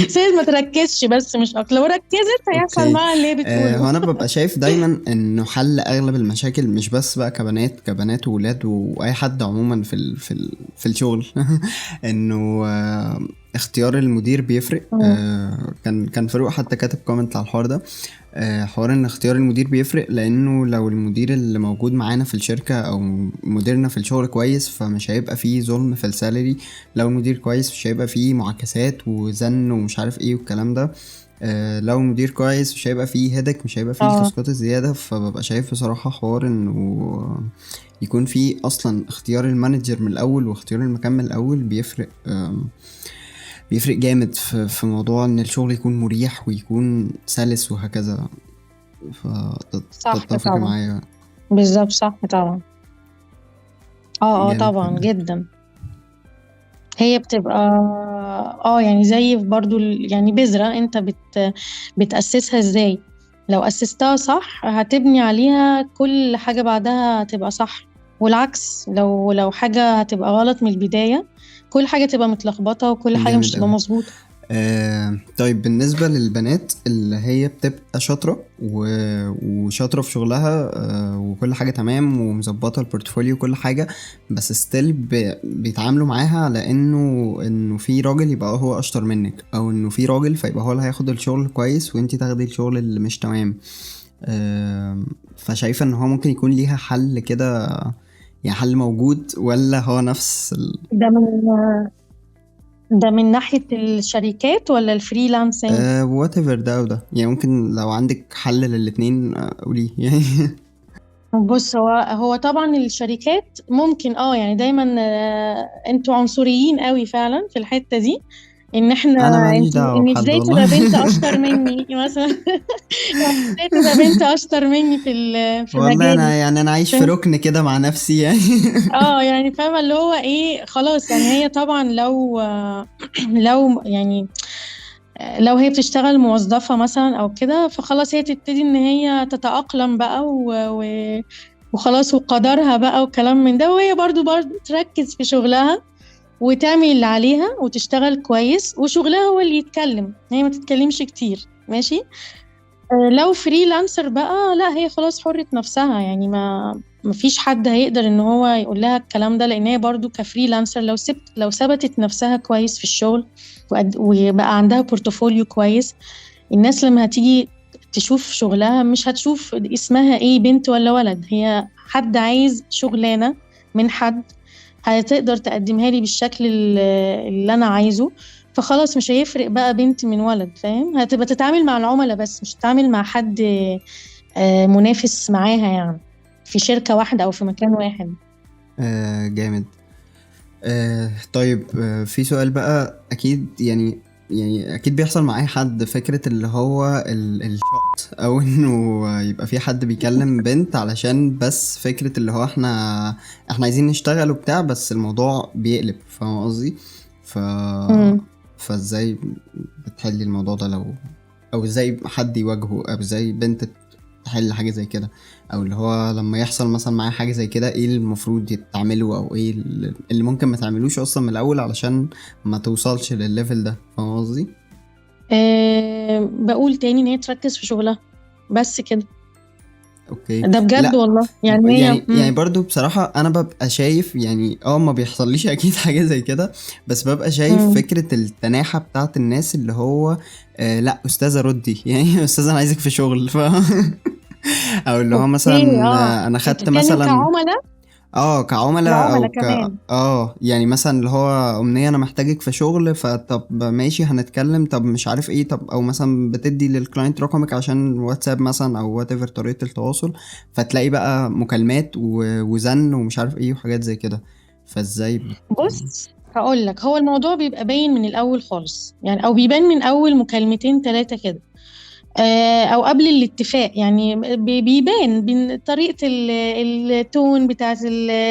سيد ما تركزش بس مش اكتر، لو ركزت هيحصل اوكي. معاها اللي هي بتقوله. هو انا ببقى شايف دايما انه حل اغلب المشاكل، مش بس بقى كبنات وولاد واي حد عموما في الشغل انه اختيار المدير بيفرق. مم. كان فاروق حتى كاتب كومنت على الحوار ده. حوار ان اختيار المدير بيفرق، لانه لو المدير اللي موجود معانا في الشركة او مديرنا في الشغل كويس، فمش هيبقى فيه ظلم في السالري. لو المدير كويس مش هيبقى فيه معاكسات وزن ومش عارف ايه والكلام ده. لو المدير كويس مش هيبقى فيه هيدك، مش هيبقى فيه اه، التاسكات الزيادة. فببقى شايف بصراحة حوار انه يكون فيه اصلا اختيار المانجر من الاول واختيار المكان من الاول بيفرق. بيفرق جامد في موضوع ان الشغل يكون مريح ويكون سلس وهكذا. صح فتتفق طبعا، معايا؟ بالظبط صح طبعا. اه جامد طبعا جدا. جدا. هي بتبقى يعني زي برضو يعني بذرة انت بتأسسها ازاي. لو أسستها صح هتبني عليها كل حاجة بعدها هتبقى صح، والعكس لو حاجة هتبقى غلط من البداية كل حاجة تبقى متلخبطة وكل حاجة مش جامد تبقى قوي. مظبوطة. طيب بالنسبة للبنات اللي هي بتبقى شاطرة وشاطرة في شغلها، وكل حاجة تمام ومظبطة البورتفوليو وكل حاجة، بس ستيل بيتعاملوا معاها على انه في راجل يبقى هو اشطر منك، او انه في راجل فيبقى هو اللي هياخد الشغل كويس وانتي تاخدي الشغل اللي مش تمام. فشايفة ان هو ممكن يكون ليها حل كده، يعني حل موجود، ولا هو نفس ده من ده من ناحية الشركات ولا الفريلانسنج؟ whatever ده وده؟ يعني ممكن لو عندك حل للاتنين قوليه يعني. بص، هو طبعا الشركات ممكن يعني دايما انتوا عنصريين قوي فعلا في الحتة دي، ان احنا انا ماليش انتوا دعوة ان بحد ازاي والله. تبقى بنت اشطر مني مثلا. ازاي تبقى بنت اشطر مني في والله مجالي. انا عايش في ركن كده مع نفسي يعني. يعني فاهمة اللي هو ايه، خلاص يعني هي طبعا لو لو يعني لو هي بتشتغل موظفة مثلا او كده، فخلاص هي تبتدي ان هي تتأقلم بقى وخلاص وقدرها بقى وكلام من ده، وهي برضو تركز في شغلها وتعمل اللي عليها وتشتغل كويس، وشغلها هو اللي يتكلم، هي ما تتكلمش كتير، ماشي. لو فريلانسر بقى لا، هي خلاص حرة نفسها يعني، ما فيش حد هيقدر ان هو يقول لها الكلام ده، لان هي برضو كفريلانسر لو ثبتت نفسها كويس في الشغل وبقى عندها بورتفوليو كويس، الناس لما هتيجي تشوف شغلها مش هتشوف اسمها ايه بنت ولا ولد، هي حد عايز شغلانة من حد هتقدر تقدمها لي بالشكل اللي انا عايزه، فخلاص مش هيفرق بقى بنت من ولد، فاهم؟ هتبقى تتعامل مع العملاء بس، مش تتعامل مع حد منافس معاها يعني في شركة واحدة او في مكان واحد. جامد. طيب، في سؤال بقى اكيد يعني اكيد بيحصل مع اي حد، فكرة اللي هو الشوت، او انه يبقى في حد بيكلم بنت علشان بس فكرة اللي هو احنا عايزين نشتغل وبتاع، بس الموضوع بيقلب، فاهم قصدي؟ ف مم. فازاي بتحلي الموضوع ده، او ازاي حد يواجهه، او ازاي بنت تحل حاجة زي كده؟ او اللي هو لما يحصل مثلا معايا حاجه زي كده ايه المفروض يتعمله، او ايه اللي ممكن ما تعملوش اصلا من الاول علشان ما توصلش للليفل ده. فاهم قصدي؟ بقول تاني ان هي تركز في شغلها بس كده. اوكي. ده بجد لا والله يعني هي يعني برضو بصراحة انا ببقى شايف يعني ما بيحصليش اكيد حاجة زي كده، بس ببقى شايف مم. فكرة التناحة بتاعت الناس اللي هو لا استاذة ردي يعني استاذة انا عايزك في شغل او اللي هو اوكي. مثلا اه، انا انت خدت بتتكلم مثلا كعملاء؟ كعملاء او العملاء كمان. يعني مثلا اللي هو امنية انا محتاجك في شغل، فطب ماشي هنتكلم، طب مش عارف ايه، طب او مثلا بتدي للكلاينت رقمك عشان واتساب مثلا او وات ايفر طريقة التواصل، فتلاقي بقى مكالمات وزن ومش عارف ايه وحاجات زي كده. فازاي بص هقول لك، هو الموضوع بيبقى باين من الاول خالص يعني، او بيبان من اول مكالمتين ثلاثه كده، او قبل الاتفاق يعني. بيبان طريقه التون بتاعت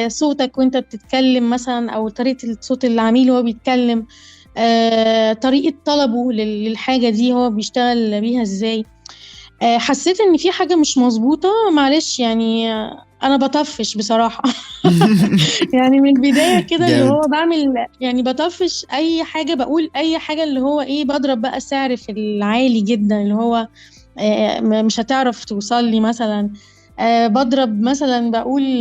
صوتك وانت بتتكلم مثلا، او طريقه الصوت العميل وهو بيتكلم، طريقه طلبه للحاجه دي هو بيشتغل بيها ازاي. حسيت ان في حاجه مش مظبوطه، معلش يعني. انا بطفش بصراحه. يعني من البدايه كده اللي جامد. هو بعمل يعني بطفش اي حاجه، بقول اي حاجه اللي هو ايه، بضرب بقى سعر في العالي جدا اللي هو مش هتعرف توصل لي مثلا. بضرب مثلا، بقول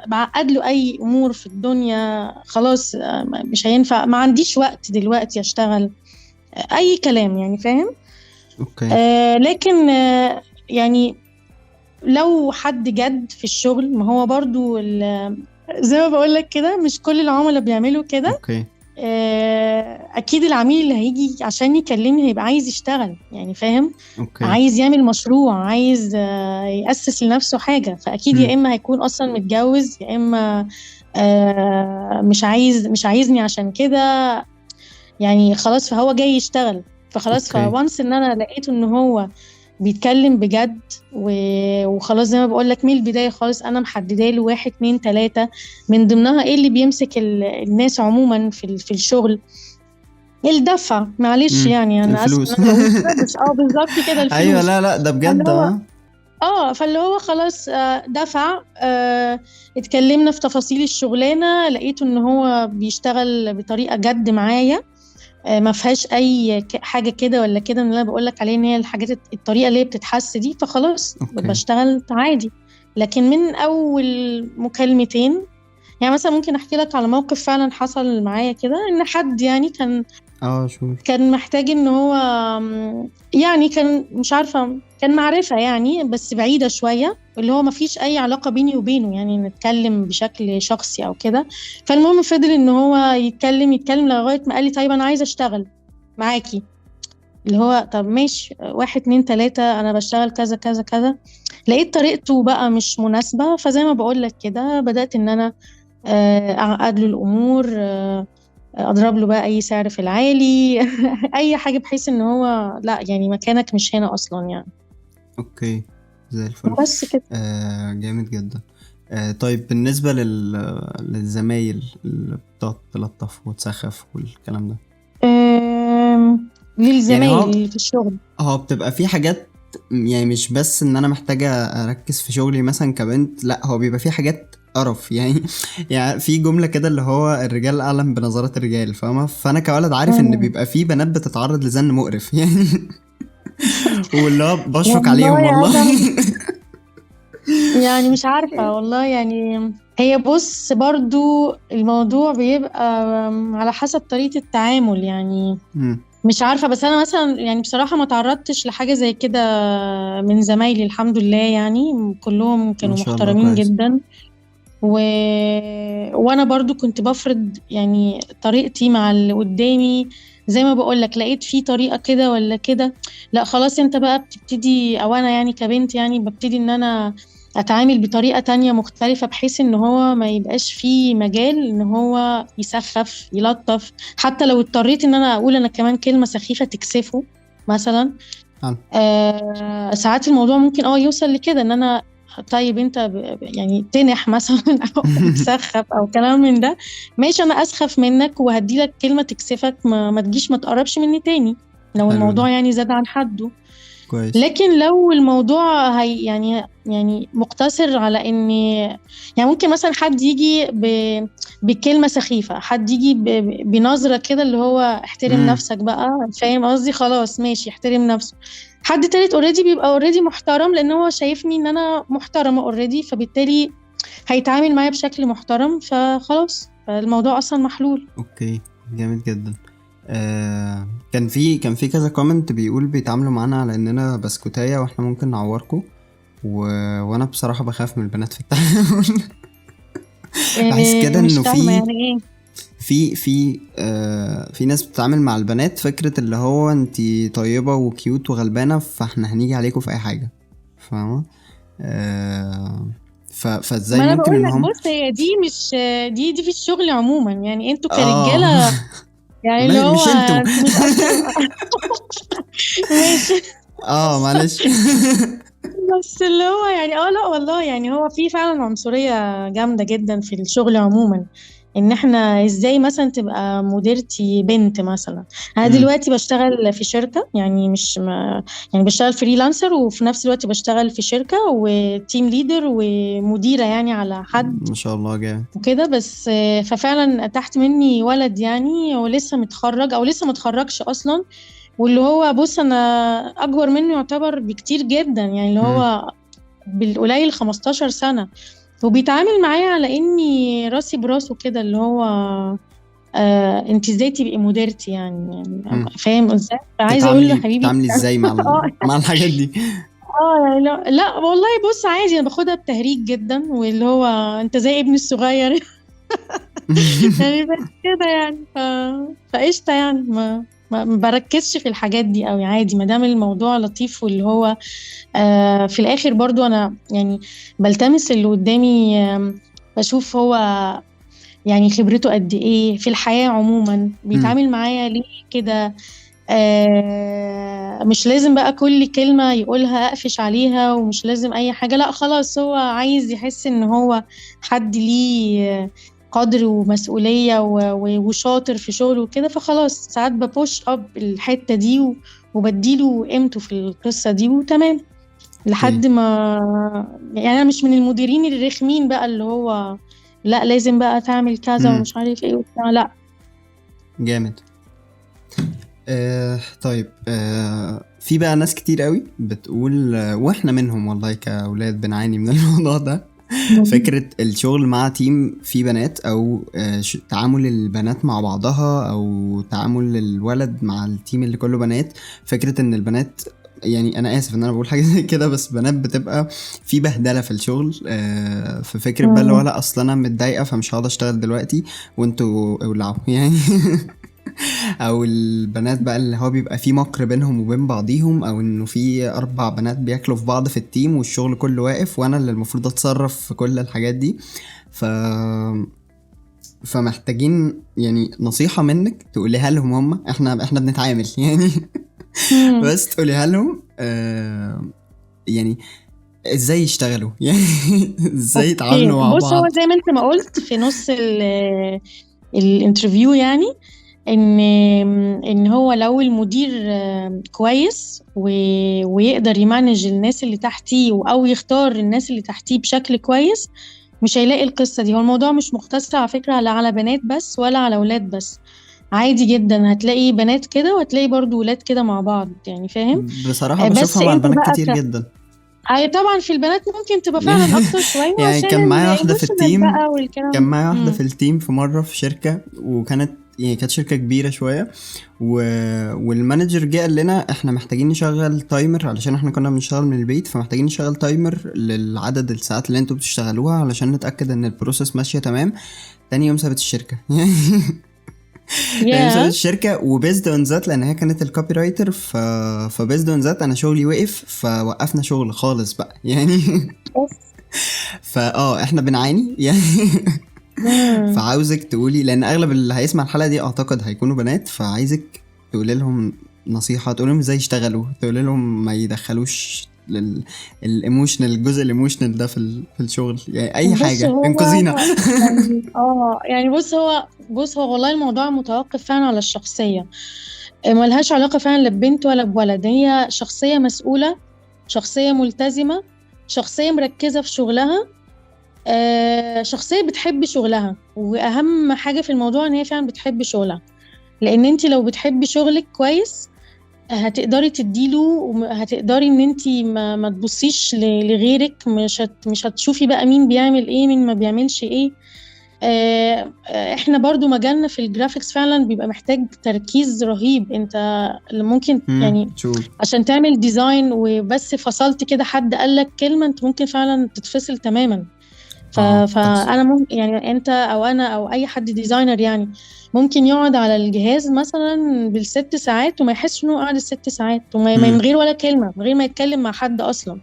بعقد له اي امور في الدنيا خلاص. مش هينفع، ما عنديش وقت دلوقتي اشتغل اي كلام يعني، فاهم؟ اوكي. لكن يعني لو حد جد في الشغل، ما هو برضو زي ما بقول لك كده، مش كل العملاء بيعملوا كده. اوكي. اكيد العميل اللي هيجي عشان يكلمني هيبقى عايز يشتغل يعني، فاهم؟ اوكي. عايز يعمل مشروع، عايز يأسس لنفسه حاجة. فأكيد يا مم. إما هيكون أصلا متجوز، يا إما مش عايزني عشان كده يعني. خلاص فهو جاي يشتغل، فخلاص اوكي. فوانس ان انا لقيته ان هو بيتكلم بجد وخلاص. زي ما بقول لك من البداية خالص انا محدده له واحد اتنين تلاتة، من ضمنها ايه اللي بيمسك الناس عموما في الشغل. الدفع، معلش يعني انا اسفه ان الفلوس. انا بقول كده، بس بالظبط كده، ايوه، الفلوس. لا لا ده فاللي بجد هو فاللي هو خلاص دفع. اتكلمنا في تفاصيل الشغلانة، لقيته ان هو بيشتغل بطريقة جد معايا. ما فيهاش اي حاجه كده ولا كده، من اللي انا بقول لك عليه ان هي الحاجات الطريقه اللي هي بتتحس دي، فخلاص اوكي. بشتغل عادي. لكن من اول مكالمتين يعني، مثلا ممكن احكي لك على موقف فعلا حصل معايا كده، ان حد يعني شور. كان محتاج ان هو يعني كان مش عارفة، كان معرفة يعني بس بعيدة شوية، اللي هو ما فيش اي علاقة بيني وبينه يعني نتكلم بشكل شخصي او كده. فالمهم فضل ان هو يتكلم لغاية ما قال لي طيب انا عايزة اشتغل معاكي. اللي هو طب ماشي، واحد اتنين تلاتة، انا بشتغل كذا كذا كذا. لقيت طريقته بقى مش مناسبة، فزي ما بقول لك كده بدأت ان انا اعقد له الامور، اضرب له بقى اي سعر في العالي. اي حاجه بحيث ان هو لا يعني مكانك مش هنا اصلا يعني. اوكي. زي الفل. بس كده. جامد جدا. طيب بالنسبة للزمايل اللي بتقعد تلطف وتسخف والكلام ده، يعني للزمايل هو اللي في الشغل. بتبقى في حاجات، يعني مش بس ان انا محتاجة اركز في شغلي مثلا كبنت، لا هو بيبقى في حاجات قرف يعني. يعني في جملة كده اللي هو الرجال اعلم بنظرات الرجال، فاهمة؟ فانا كولد عارف ان مم. بيبقى في بنات بتتعرض لزن مقرف يعني. واللي هو بشفق عليهم والله يا والله. ادم، يعني مش عارفه والله يعني. هي بص برضو الموضوع بيبقى على حسب طريقه التعامل يعني. مم. مش عارفه، بس انا مثلا يعني بصراحه ما تعرضتش لحاجه زي كده من زمايلي الحمد لله يعني. كلهم ما كانوا شاء الله محترمين كويس. جدا. و... وانا برضو كنت بفرض يعني طريقتي مع اللي قدامي. زي ما بقولك لقيت في طريقة كده ولا كده، لا خلاص انت بقى بتبتدي، او انا يعني كبنت يعني ببتدي ان انا اتعامل بطريقة تانية مختلفة، بحيث ان هو ما يبقاش فيه مجال ان هو يسخف يلطف. حتى لو اضطريت ان انا اقول انا كمان كلمة سخيفة تكسفه مثلا. حلو. ساعات الموضوع ممكن يوصل لكده، ان انا طيب انت يعني تنح مثلا او تسخف او كلام من ده. ماشي، انا اسخف منك وهدي لك كلمة تكسفك، ما تجيش ما تقربش مني تاني لو حلو ده. الموضوع يعني زاد عن حده. كويس. لكن لو الموضوع هي يعني مقتصر على ان يعني ممكن مثلا حد يجي بكلمة سخيفة، حد يجي بنظرة كده اللي هو احترم امم نفسك بقى، فاهم قصدي؟ خلاص ماشي، احترم نفسه. حد تالت اوريدي بيبقى اوريدي محترم، لان هو شايفني ان انا محترمة اوريدي، فبالتالي هيتعامل معايا بشكل محترم، فخلاص فالموضوع اصلا محلول. اوكي، جامد جدا. كان في كذا كومنت بيقول بيتعاملوا معانا على اننا بسكوتايه واحنا ممكن نعوركم، وانا بصراحه بخاف من البنات في التعامل. بحس كده مش انه فاهمة في يعني ايه. في ناس بتتعامل مع البنات فكره اللي هو انتي طيبه وكيوت وغلبانه فاحنا هنيجي عليكم في اي حاجه، فاهمه؟ فازاي ما انا ممكن بقول ان لك هم بص، هي دي مش دي في الشغل عموما، يعني انتوا اه كرجاله، يعني اللي هو مش انتوا. انتوا مش اصلا. ماشي. اه معلش. بس اللي هو يعني لا والله، يعني هو في فعلا عنصرية جامدة جدا في الشغل عموما. ان احنا ازاي مثلا تبقى مديرتي بنت مثلا؟ انا امم دلوقتي بشتغل في شركة، يعني مش ما يعني بشتغل فريلانسر، وفي نفس الوقت بشتغل في شركة وتيم ليدر ومديرة يعني على حد ما شاء الله جامد. وكده. بس ففعلا تحت مني ولد يعني، ولسه متخرج او لسه متخرجش اصلا، واللي هو بص انا اكبر منه يعتبر بكتير جدا، يعني اللي امم هو بالقليل 15 سنة، وبيتعامل معايا على اني راسي براسه كده، اللي هو انت ازاي تبقي مديرتي يعني امم فاهم ازاي؟ فعايزه اقول له تتعاملي حبيبي. بتتعاملي ازاي مع اه مع الحاجات دي؟ يعني لا والله بص عادي، انا باخدها بتهريج جدا، واللي هو انت زي ابني الصغير. يعني بس كده يعني فقشطة يعني، ما بركزش في الحاجات دي قوي، عادي ما دام الموضوع لطيف، واللي هو في الآخر برضو أنا يعني بلتمس اللي قدامي، بشوف هو يعني خبرته قد إيه في الحياة عموما، امم بيتعامل معايا ليه كده. مش لازم بقى كل كلمة يقولها أقفش عليها، ومش لازم أي حاجة، لا خلاص هو عايز يحس إن هو حد ليه قدر ومسؤولية وشاطر في شغله وكده، فخلاص ساعات ببوش أب الحتة دي وبديله قيمته في القصة دي، وتمام اوكي، لحد ما يعني. أنا مش من المديرين الرخمين بقى، اللي هو لا لازم بقى تعمل كذا امم ومش عارف ايه وبتاع، لا. جامد. طيب، في بقى ناس كتير قوي بتقول، واحنا منهم والله كأولاد بنعاني من الموضوع ده. فكرة الشغل مع تيم فيه بنات، او تعامل البنات مع بعضها، او تعامل الولد مع التيم اللي كله بنات. فكرة ان البنات، يعني انا اسف ان انا بقول حاجة زي كده، بس بنات بتبقى في بهدلة في الشغل. في فكرة بقى اللي هو مم. لا اصلا انا متضايقة فمش هقعد اشتغل دلوقتي وانتوا اولعوا يعني. او البنات بقى اللي هو بيبقى في مكر بينهم وبين بعضيهم، او انه في 4 بنات بياكلوا في بعض في التيم والشغل كله واقف وانا اللي المفروض اتصرف في كل الحاجات دي. ف فمحتاجين يعني نصيحة منك تقوليها لهم، هم احنا بنتعامل يعني. مم. بس تقوليها لهم، يعني ازاي يشتغلوا يعني. ازاي اوكي يتعاملوا مع بص، هو بعض. زي ما انت ما قلت في نص الانترفيو يعني، ان ان هو لو المدير كويس ويقدر يمانج الناس اللي تحتيه، او يختار الناس اللي تحتيه بشكل كويس، مش هيلاقي القصة دي. هو الموضوع مش مقتصر على فكرة لا على بنات بس ولا على ولاد بس، عادي جدا هتلاقي بنات كده وهتلاقي برضو ولاد كده مع بعض، يعني فاهم؟ بصراحة بشوفها بس مع انت البنات بقى كتير جدا. هي طبعا في البنات ممكن تبقى فعلا اكتر شوية يعني عشان كان معايا واحدة في الايموشنال التيم بقى كان والكلام ده. معايا واحدة في التيم في مرة في شركة، وكانت يعني كانت شركة كبيرة شوية، و... والمانجر جه قال لنا احنا محتاجين نشغل تايمر، علشان احنا كنا بنشتغل من البيت، فمحتاجين نشغل تايمر للعدد الساعات اللي انتوا بتشتغلوها علشان نتأكد ان البروسيس ماشية تمام. تاني يوم سابت الشركة. تاني يوم سابت يا الشركة، وبيزد اون ذات لان هي كانت الكوبي رايتر، فبيزد اون ذات انا شغلي وقف، فوقفنا شغل خالص بقى يعني. احنا بنعاني يعني. مم. فعاوزك تقولي، لان اغلب اللي هيسمع الحلقه دي اعتقد هيكونوا بنات، فعايزك تقولي لهم نصيحه، تقول لهم ازاي يشتغلوا، تقول لهم ما يدخلوش الايموشنال، الجزء الايموشنال ده في الشغل، يعني اي بص حاجه هو انقذينا. يعني يعني بص هو والله الموضوع متوقف فعلا على الشخصية. ملهاش علاقة فعلا لا ببنت ولا بولد، هي شخصية مسؤولة، شخصية ملتزمة، شخصية مركزة في شغلها، شخصية بتحب شغلها. وأهم حاجة في الموضوع إن هي فعلا بتحب شغلها، لأن انت لو بتحبي شغلك كويس هتقدري تديله، هتقدري ان انت ما تبصيش لغيرك، مش هتشوفي بقى مين بيعمل ايه مين ما بيعملش ايه. احنا برضو مجالنا في الجرافيكس فعلا بيبقى محتاج تركيز رهيب. انت اللي ممكن يعني شو عشان تعمل ديزاين وبس فصلت كده حد قالك كلمة انت ممكن فعلا تتفصل تماما. بتحصل. فانا ممكن يعني انت او انا او اي حد ديزاينر يعني ممكن يقعد على الجهاز مثلا بال6 ساعات وما يحسش انه قاعد ال6 ساعات من غير ولا كلمة، من غير ما يتكلم مع حد اصلا.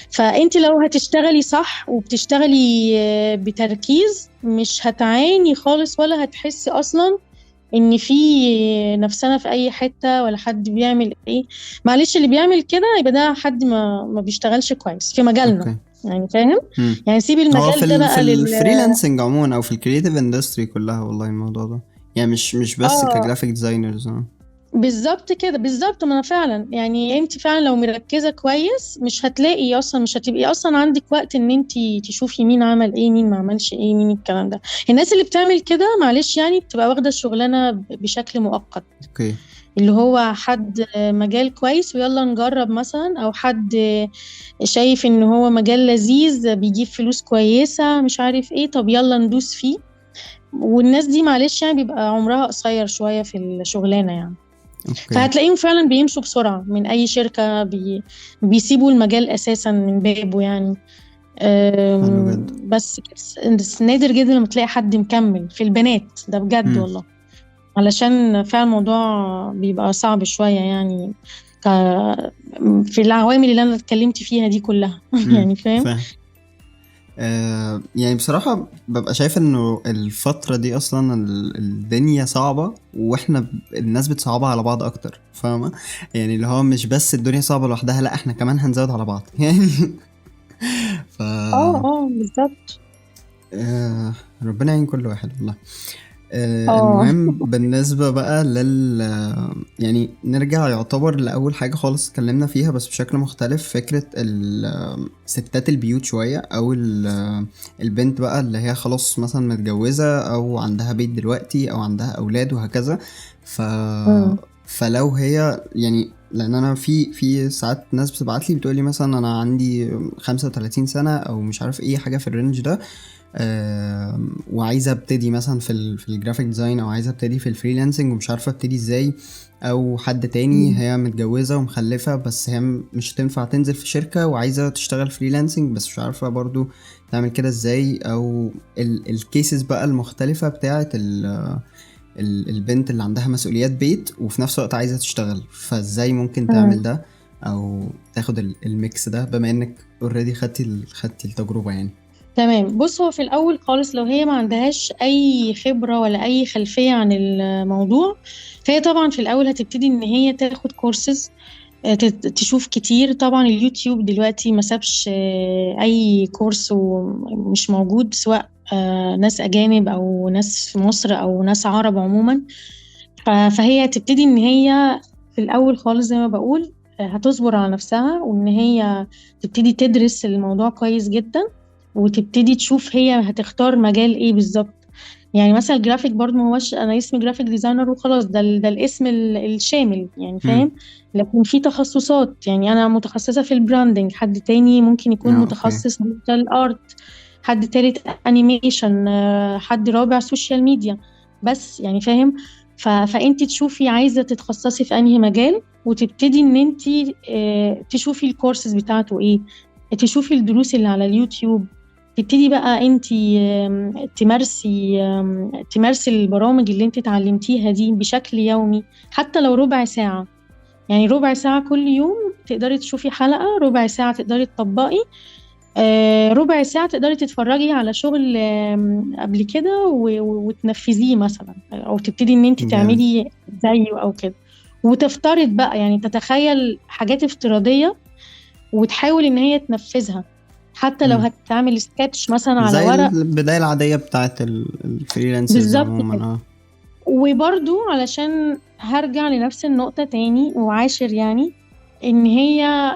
فانت لو هتشتغلي صح وبتشتغلي بتركيز مش هتعاني خالص، ولا هتحسي اصلا ان في نفسنا في اي حتة ولا حد بيعمل ايه. معلش اللي بيعمل كده يبقى ده حد ما بيشتغلش كويس في مجالنا، اوكي. يعني فاهم. يعني سيب هو المجال ده في بقى الفريلانسنج عموما او في الكرييتيف اندستري كلها والله الموضوع ده، يعني مش بس اه كجرافيك ديزاينرز. بالظبط كده بالظبط. ما انا فعلا يعني انت فعلا لو مركزه كويس مش هتلاقي اصلا، مش هتبقي اصلا عندك وقت ان انت تشوفي مين عمل ايه مين ما عملش ايه مين الكلام ده. الناس اللي بتعمل كده معلش يعني بتبقى واخده الشغلانه بشكل مؤقت، اوكي. اللي هو حد مجال كويس ويلا نجرب مثلا، او حد شايف ان هو مجال لذيذ بيجيب فلوس كويسه مش عارف ايه، طب يلا ندوس فيه. والناس دي معلش يعني بيبقى عمرها قصير شويه في الشغلانه يعني. اوكي. فهتلاقيهم فعلا بيمشوا بسرعة من أي شركة، بيسيبوا المجال أساسا من بابه يعني. حلو جدا. بس نادر جدا لما تلاقي حد مكمل في البنات ده بجد امم والله، علشان فعلا الموضوع بيبقى صعب شوية يعني، ك... في العوامل اللي أنا اتكلمت فيها دي كلها يعني فاهم. فاهم. يعني بصراحة ببقى شايف انه الفترة دي اصلا الدنيا صعبة، واحنا الناس بتصعبها على بعض اكتر، فاهمة؟ يعني اللي هو مش بس الدنيا صعبة لوحدها، لا احنا كمان هنزود على بعض يعني. ف اه بالظبط. ربنا يعين كل واحد والله. اه المهم بالنسبة بقى يعني نرجع يعتبر لأول حاجة خالص اتكلمنا فيها بس بشكل مختلف، فكرة ستات البيوت شوية، أو البنت بقى اللي هي خلاص مثلا متجوزة أو عندها بيت دلوقتي أو عندها أولاد وهكذا. ف مم. فلو هي يعني، لان انا في ساعات ناس بتبعت لي بتقول لي مثلا انا عندي 35 سنه او مش عارف ايه حاجه في الرينج ده، وعايزه ابتدي مثلا في الجرافيك ديزاين، او عايزه ابتدي في الفريلانسنج ومش عارفه ابتدي ازاي. او حد تاني هي متجوزه ومخلفه بس هي مش هتنفع تنزل في شركه وعايزه تشتغل فريلانسنج بس مش عارفه برضو تعمل كده ازاي. او الكيسز بقى المختلفه بتاعه البنت اللي عندها مسؤوليات بيت وفي نفس الوقت عايزه تشتغل، فازاي ممكن تعمل مم. ده او تاخد الميكس ده، بما انك اوريدي خدتي التجربه يعني. تمام. بص هو في الأول خالص لو هي ما عندهاش أي خبرة ولا أي خلفية عن الموضوع، فهي طبعا في الأول هتبتدي إن هي تاخد كورسز، تشوف كتير. طبعا اليوتيوب دلوقتي ما سابش أي كورس ومش موجود، سواء ناس أجانب أو ناس في مصر أو ناس عرب عموما. فهي تبتدي إن هي في الأول خالص زي ما بقول هتصبر على نفسها، وإن هي تبتدي تدرس الموضوع كويس جدا، وتبتدي تشوف هي هتختار مجال ايه بالظبط. يعني مثلا الجرافيك برضه ما هوش انا اسمي جرافيك ديزاينر وخلاص، ده الاسم الشامل يعني امم فاهم. لكن في تخصصات، يعني انا متخصصة في البراندنج، حد تاني ممكن يكون اوكي. متخصص ديجيتال ارت، حد تالت انيميشن، حد رابع سوشيال ميديا. بس يعني فاهم. فانت تشوفي عايزة تتخصصي في انهي مجال، وتبتدي ان انت تشوفي الكورسز بتاعته ايه، تشوفي الدروس اللي على اليوتيوب. تبتدي بقى انت تمارسي البرامج اللي انت اتعلمتيها دي بشكل يومي، حتى لو ربع ساعة. يعني ربع ساعة كل يوم تقدري تشوفي حلقة، ربع ساعة تقدري تطبقي، ربع ساعة تقدري تتفرجي على شغل قبل كده وتنفذيه مثلا، او تبتدي ان انت جامد. تعملي زيه او كده. وتفترض بقى يعني تتخيل حاجات افتراضية وتحاول ان هي تنفذها، حتى لو امم هتعمل سكتش مثلا على زي ورق. البداية العادية بتاعت الفريلانسرز بالظبط عموما. كده. وبرضو علشان هرجع لنفس النقطة تاني وعاشر، يعني ان هي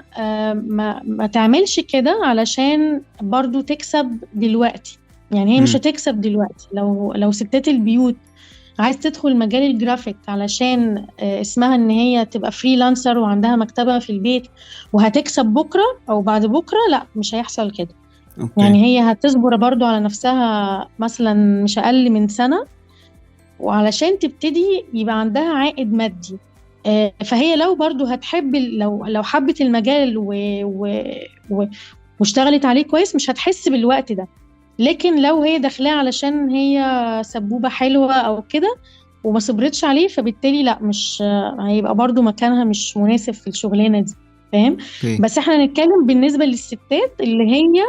ما تعملش كده علشان برضو تكسب دلوقتي. يعني هي مش امم. هتكسب دلوقتي. لو ستات البيوت عايز تدخل مجال الجرافيك علشان اسمها ان هي تبقى فريلانسر وعندها مكتبة في البيت وهتكسب بكرة او بعد بكرة، لا مش هيحصل كده. اوكي. يعني هي هتصبر برضو على نفسها مثلا مش اقل من سنة، وعلشان تبتدي يبقى عندها عائد مادي. فهي لو برضو هتحب لو حبت المجال و... واشتغلت عليه كويس مش هتحس بالوقت ده. لكن لو هي داخلاه علشان هي سبوبة حلوة او كده وما صبرتش عليه، فبالتالي لا، مش هيبقى برضو مكانها مش مناسب في الشغلانة دي. فاهم؟ اوكي. بس احنا هنتكلم بالنسبة للستات اللي هي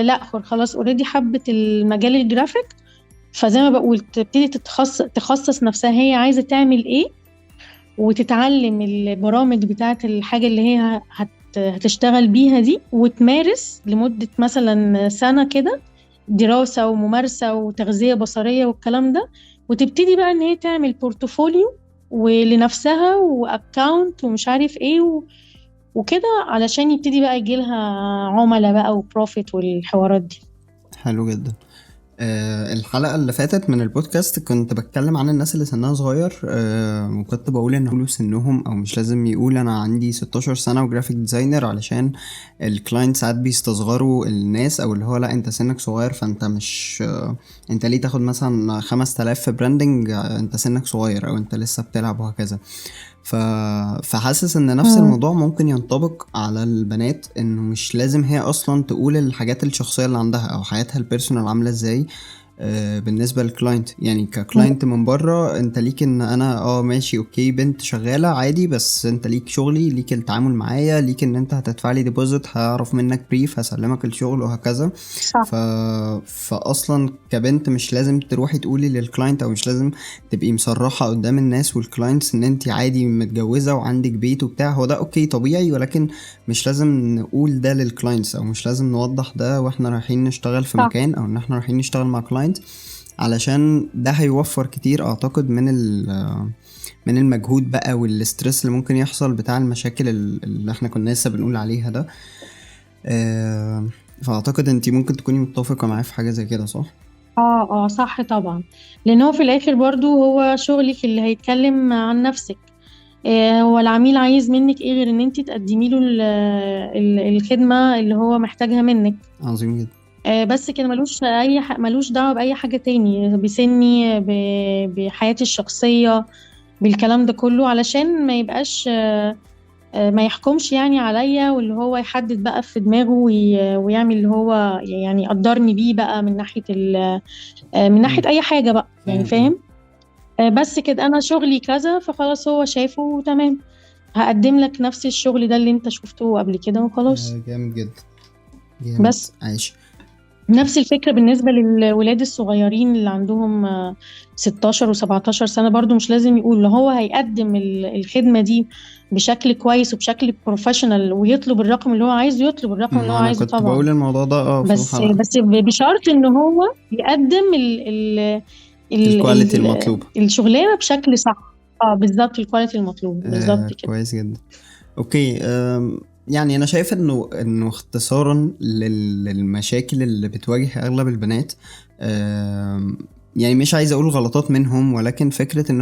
لا خلاص اوريدي حبت المجال الجرافيك، فزي ما بقول تبتدي تخصص نفسها هي عايزة تعمل ايه، وتتعلم البرامج بتاعت الحاجة اللي هي هتشتغل بيها دي، وتمارس لمدة مثلا سنة كده دراسة وممارسة وتغذية بصرية والكلام ده، وتبتدي بقى ان هي تعمل بورتفوليو ولنفسها واكاونت ومش عارف ايه وكده، علشان يبتدي بقى يجيلها عملاء بقى وبروفيت والحوارات دي. حلو جدا. الحلقة اللي فاتت من البودكاست كنت بتكلم عن الناس اللي سنها صغير، وكنت بقول ان يقولوا سنهم او مش لازم يقول انا عندي 16 سنة وجرافيك ديزاينر، علشان الكلاينت ساعات بيستصغروا الناس، او اللي هو لا انت سنك صغير فانت مش انت ليه تاخد مثلا 5000 في براندنج، انت سنك صغير او انت لسه بتلعب وهكذا. فحاسس ان نفس مم. الموضوع ممكن ينطبق على البنات، انه مش لازم هي اصلا تقول الحاجات الشخصية اللي عندها او حياتها البيرسونال عاملة ازاي. بالنسبة للكلاينت، يعني ككلاينت من بره انت ليك ان انا ماشي اوكي بنت شغالة عادي، بس انت ليك شغلي، ليك التعامل معايا، ليك ان انت هتدفع لي ديبوزيت، هعرف منك بريف، هسلمك الشغل وهكذا. صح. ف... فاصلا كبنت مش لازم تروحي تقولي للكلاينت، او مش لازم تبقي مصرحة قدام الناس والكلاينتس ان انت عادي متجوزة وعندك بيت وبتاع. هو ده اوكي طبيعي، ولكن مش لازم نقول ده للكلاينتس، او مش لازم نوضح ده واحنا رايحين نشتغل في صح. مكان، او ان احنا رايحين نشتغل مع كلاينت، علشان ده هيوفر كتير اعتقد من المجهود بقى والستريس اللي ممكن يحصل بتاع المشاكل اللي احنا كنا لسه بنقول عليها ده. فاعتقد انتي ممكن تكوني متفقة معايا في حاجة زي كده، صح؟ صح طبعا. لان هو في الاخر برضو هو شغلك اللي هيتكلم عن نفسك. هو العميل عايز منك ايه غير ان انت تقدمي له الخدمة اللي هو محتاجها منك. عظيم جدا. بس كده ملوش دعوة بأي حاجة تاني، بسني بحياتي الشخصية بالكلام ده كله، علشان ما يبقاش ما يحكمش يعني عليا، واللي هو يحدد بقى في دماغه ويعمل اللي هو يعني يقدرني بيه بقى من ناحية من ناحية أي حاجة بقى، يعني فاهم. فاهم. بس كده أنا شغلي كذا، فخلاص هو شايفه تمام، هقدم لك نفس الشغل ده اللي انت شفته قبل كده وخلاص. جامد جدا. جامد. بس عايش. نفس الفكرة بالنسبة للولاد الصغيرين اللي عندهم 16 و17 سنة، برضو مش لازم يقول اللي هو هيقدم الخدمة دي بشكل كويس وبشكل بروفيشنال ويطلب الرقم اللي هو عايزه، يطلب الرقم اللي هو انا عايزه كنت طبعا. بقول الموضوع ده في بس الحلقة. بس بشرط ان هو يقدم الكواليتي المطلوبة. الشغلانة بشكل صح. بالظبط، الكواليتي المطلوب بالظبط كده. كويس جدا. اوكي. يعني انا شايف انه اختصارا للمشاكل اللي بتواجه اغلب البنات، يعني مش عايز اقول غلطات منهم، ولكن فكرة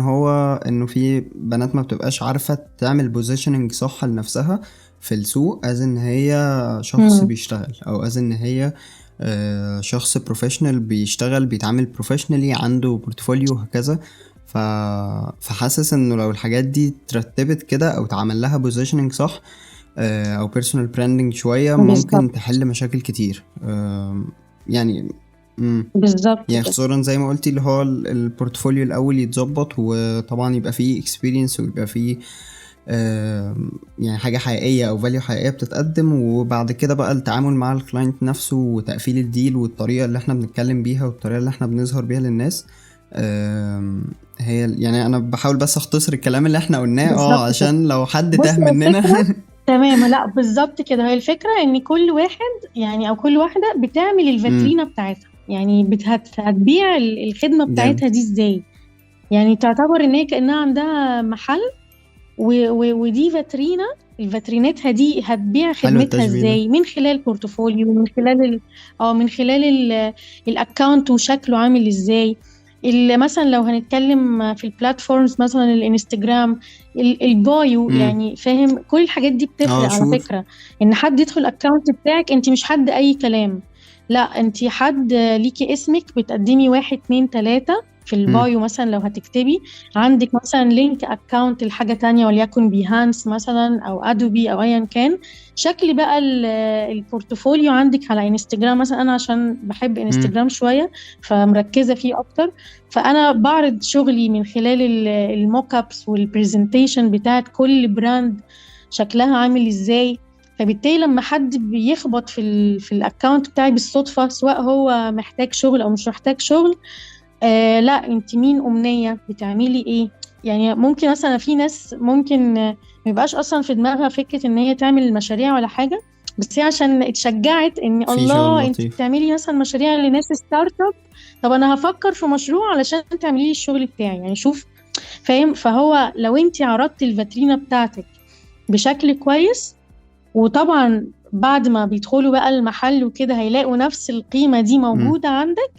انه في بنات ما بتبقاش عارفة تعمل بوزيشننج صح لنفسها في السوق، از ان هي شخص مم. بيشتغل، او از ان هي شخص بروفيشنال بيشتغل بيتعامل بروفيشنالي عنده بورتفوليو وهكذا. فحاسس انه لو الحاجات دي ترتبت كده او تعمل لها بوزيشننج صح، او بيرسونال براندنج شويه، بالظبط. ممكن تحل مشاكل كتير. يعني بالظبط يعني كده. خصوصا زي ما قلتي اللي هو البورتفوليو الاول يتظبط، وطبعا يبقى فيه اكسبيرينس، ويبقى فيه يعني حاجه حقيقيه او فاليو حقيقيه بتتقدم، وبعد كده بقى التعامل مع الكلاينت نفسه وتقفيل الديل والطريقه اللي احنا بنتكلم بيها والطريقه اللي احنا بنظهر بيها للناس. هي يعني انا بحاول بس اختصر الكلام اللي احنا قلناه بالظبط كده. عشان لو حد بص تاه هي مننا. الفكرة تمام، لا بالظبط كده، هي الفكرة ان كل واحد يعني او كل واحدة بتعمل امم. الفاترينا بتاعتها، يعني هتبيع الخدمة جامد. بتاعتها دي ازاي. يعني تعتبر ان هي كأنها عندها محل ودي فاترينا. الفاترينتها دي هتبيع حلو خدمتها التشبيه ده. ازاي؟ من خلال بورتفوليو، من خلال من خلال الاكونت وشكله عامل ازاي. مثلا لو هنتكلم في البلاتفورمز مثلا الانستجرام، البايو، امم. يعني فاهم كل الحاجات دي بتفرق اه على شور. فكرة. ان حد يدخل الاكونت بتاعك، انت مش حد اي كلام، لا انت حد ليكي اسمك، بتقدمي واحد اتنين تلاتة في امم. البايو. مثلا لو هتكتبي عندك مثلا لينك اكونت لحاجة تانية، وليكن بيهانس مثلا او ادوبي او ايا كان، شكل بقى البورتفوليو عندك على انستجرام مثلا. انا عشان بحب امم. انستجرام شوية فمركزة فيه اكتر، فانا بعرض شغلي من خلال الموك ابس والبرزنتيشن بتاعت كل براند شكلها عامل ازاي. فبالتالي لما حد بيخبط في الاكونت بتاعي بالصدفة، سواء هو محتاج شغل او مش محتاج شغل، لا انت مين، أمنية، بتعملي ايه. يعني ممكن مثلا في ناس ممكن ما يبقاش اصلا في دماغها فكرة ان هي تعمل مشاريع ولا حاجة، بس هي عشان اتشجعت ان في شغل الله انت لطيف. بتعملي مثلا مشاريع لناس ستارت اب، طب انا هفكر في مشروع علشان تعملي لي الشغل بتاعي. يعني شوف، فاهم؟ فهو لو انت عرضتي الفاترينا بتاعتك بشكل كويس، وطبعا بعد ما بيدخلوا بقى المحل وكده هيلاقوا نفس القيمة دي امم. موجودة عندك،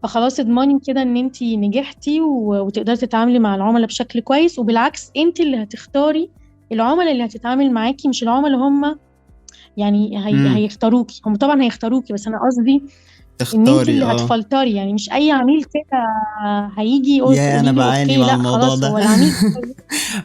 فخلاص اضمني كده ان انتي نجحتي وتقدري تتعاملي مع العملاء بشكل كويس. وبالعكس انتي اللي هتختاري العملاء اللي هتتعامل معاكي، مش العملاء هم يعني امم. هيختاروكي. هم طبعا هيختاروكي، بس انا قصدي ان انتي تختاري اللي اه. هتفلتري. يعني مش اي عميل كده هيجي يقول يا انا تقولي له بعاني اوكي، مع لا الموضوع خلاص ده. هو العميل.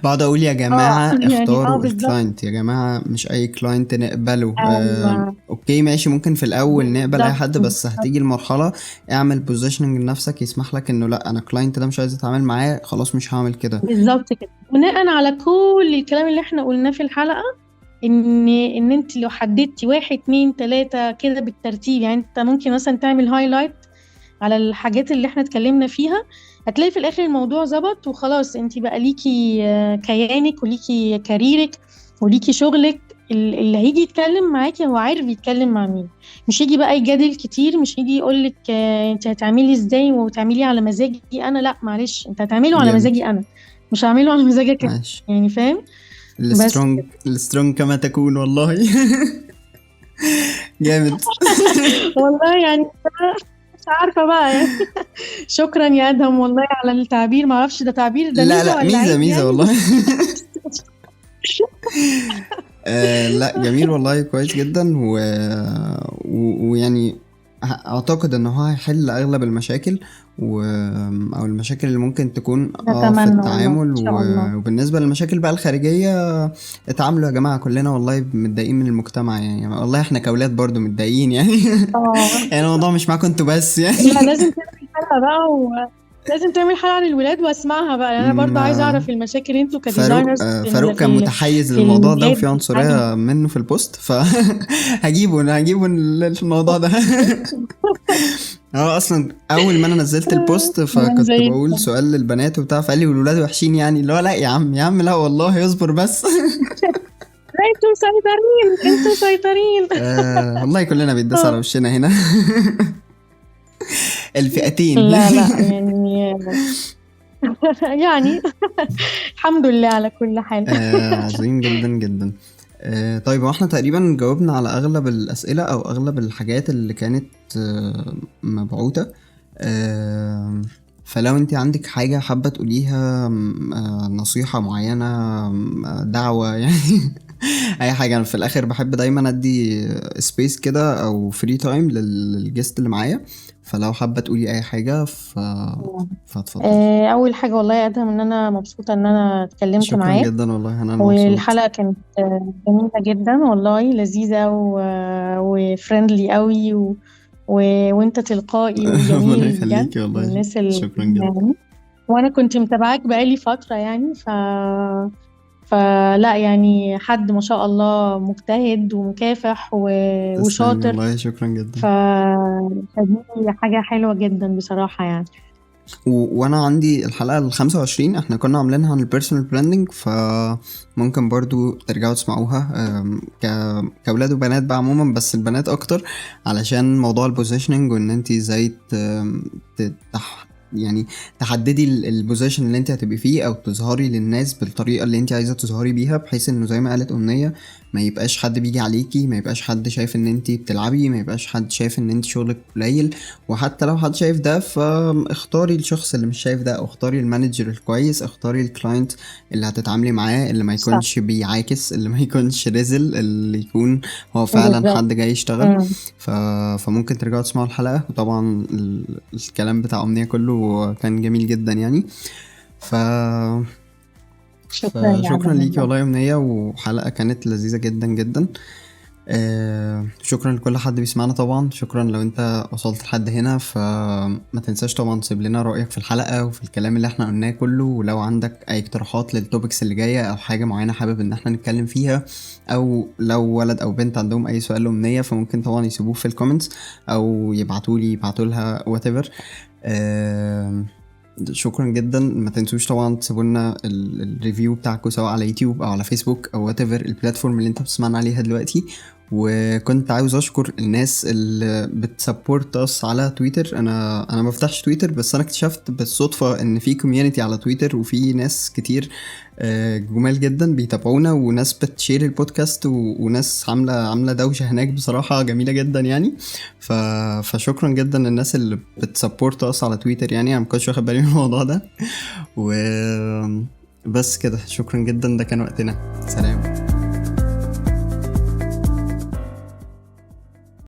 بقعد اقول يا اه جماعة يعني اختاروا بالظبط. الكلاينت، يا جماعة مش اي كلاينت نقبله. ايوه اوكي ماشي، ممكن في الاول نقبل اي بالظبط حد، بس بالظبط. هتيجي المرحلة اعمل بوزيشننج لنفسك يسمح لك انه لا، انا الكلاينت ده مش عايز اتعامل معاه، خلاص مش هعمل كده. بالظبط كده. بناء على كل الكلام اللي احنا قلناه في الحلقة، ان انت لو حددتي واحد اتنين تلاتة كده بالترتيب، يعني انت ممكن مثلا تعمل هايلايت على الحاجات اللي احنا اتكلمنا فيها، هتلاقي في الاخر الموضوع ظبط وخلاص. انت بقى ليكي كيانك وليكي كاريرك وليكي شغلك. اللي هيجي يتكلم معاكي هو عارف يتكلم مع مين، مش يجي بقى يجادل كتير، مش يجي يقولك انت هتعملي ازاي وتعملي على مزاجي انا. لا معلش، انت هتعمله على جامد. مزاجي انا، مش هعمله على مزاجك انت. ماشي. يعني فاهم؟ بس السترونج، السترونج كما تكون والله. جامد. والله يعني مش عارفة بقى يعني. شكرا يا ادهم والله على التعبير، معرفش ده تعبير ده لا ميزة لا، ولا ميزة عيب ميزة يعني، والله. بس لا جميل والله، كويس جدا ويعني اعتقد ان هو هيحل اغلب المشاكل او المشاكل اللي ممكن تكون في نتمنى والله ان التعامل شاء الله. وبالنسبة للمشاكل بقى الخارجية، اتعاملوا يا جماعة، كلنا والله متضايقين من المجتمع يعني، والله احنا كأولاد برضو متضايقين يعني. اه يعني الموضوع مش معاكم انتوا بس يعني. لا لازم تعمل حلقة بقى، ولازم تعمل حلقة عن الولاد واسمعها بقى، يعني انا برضو عايزة ما اعرف المشاكل انتوا فاروق كديزاينرز فاروق كان متحيز في للموضوع ده الولاد وفي بتتعامل. عنصرية منه في البوست، هجيبه الموضوع ده. اه اصلا اول ما انا نزلت البوست تمام فكنت زي بقول سؤال للبنات وبتاع، فقال لي والولاد وحشين يعني، اللي هو لا يا عم يا عم، لا والله اصبر بس. لا انتوا مسيطرين، انتوا مسيطرين. والله كلنا بيتداس على وشنا هنا. الفئتين. لا لا يعني يعني الحمد لله على كل حال. عظيم جدا جدا. طيب هو احنا تقريبا جاوبنا على اغلب الاسئله او اغلب الحاجات اللي كانت مبعوثه. آه، فلو انت عندك حاجه حابه تقوليها، نصيحه معينه، دعوه يعني. اي حاجه. انا في الاخر بحب دايما ادي سبيس كده او فري تايم للجست اللي معايا، فلو حابه تقولي اي حاجه فاتفضلي. اول حاجه والله يا ادهم ان انا مبسوطه ان انا اتكلمت شكرا معاك، جدا والله، انا مبسوط. والحلقه كانت جميله جدا والله، لذيذه وفريندلي قوي وانت تلقائي ربنا وجميل بجد، يخليكي من والله، الناس اللي شكرا جدا. يعني. وانا كنت متابعاك بقالي فتره يعني فلا يعني حد ما شاء الله مجتهد ومكافح تسلمي وشاطر. والله، شكرا جدا. ف... فدي حاجه حلوه جدا بصراحه يعني. وانا عندي الحلقة ال25 احنا كنا عاملينها عن البيرسونال براندنج، فممكن برضو ترجعوا تسمعوها. كأولاد وبنات بقى عموما، بس البنات اكتر، علشان موضوع البوزيشننج وان انتي ازاي ت... يعني تحددي البوزيشن اللي انت هتبقي فيه او تظهري للناس بالطريقه اللي انت عايزه تظهري بيها، بحيث انه زي ما قالت امنيه ما يبقاش حد بيجي عليكي، ما يبقاش حد شايف ان انت بتلعبي، ما يبقاش حد شايف ان انت شغلك قليل. وحتى لو حد شايف ده فاختاري الشخص اللي مش شايف ده، او اختاري المانجر الكويس، اختاري الكلاينت اللي هتتعاملي معاه اللي ما صح. يكونش بيعاكس، اللي ما يكونش رزل، اللي يكون هو فعلا بالظبط. حد جاي يشتغل. مم. فممكن ترجعوا تسمعوا الحلقة. وطبعا الكلام بتاع أمنية كله كان جميل جدا يعني. ف... شكرا يا عبد فشكرا ليكي الله. والله يا أمنية، وحلقة كانت لذيذة جدا جدا. شكرا لكل حد بيسمعنا طبعا. شكرا لو انت وصلت لحد هنا، فما تنساش طبعا تسيب لنا رأيك في الحلقة وفي الكلام اللي احنا قلناه كله. ولو عندك اي اقتراحات للتوبكس اللي جاية او حاجة معينة حابب ان احنا نتكلم فيها، او لو ولد او بنت عندهم اي سؤال لأمنية، فممكن طبعا يسيبوه في الكومنتس او يبعتولها whatever. شكرا جدا. ما تنسوش طبعا تسيبوا لنا الريفيو بتاعكم سواء على يوتيوب او على فيسبوك او وات ايفر البلاتفورم اللي انت بتسمعنا عليها دلوقتي. وكنت عاوز اشكر الناس اللي بتسبورت اس على تويتر. انا ما بفتحش تويتر، بس انا اكتشفت بالصدفه ان في كوميونتي على تويتر وفي ناس كتير جمال جدا بيتابعونا، وناس بتشير البودكاست، وناس عامله دوشه هناك بصراحه جميله جدا يعني. فشكرا جدا للناس اللي بتسبورت اس على تويتر يعني. انا ما كنتش واخد بالي من الموضوع ده. و بس كده، شكرا جدا، ده كان وقتنا. سلام.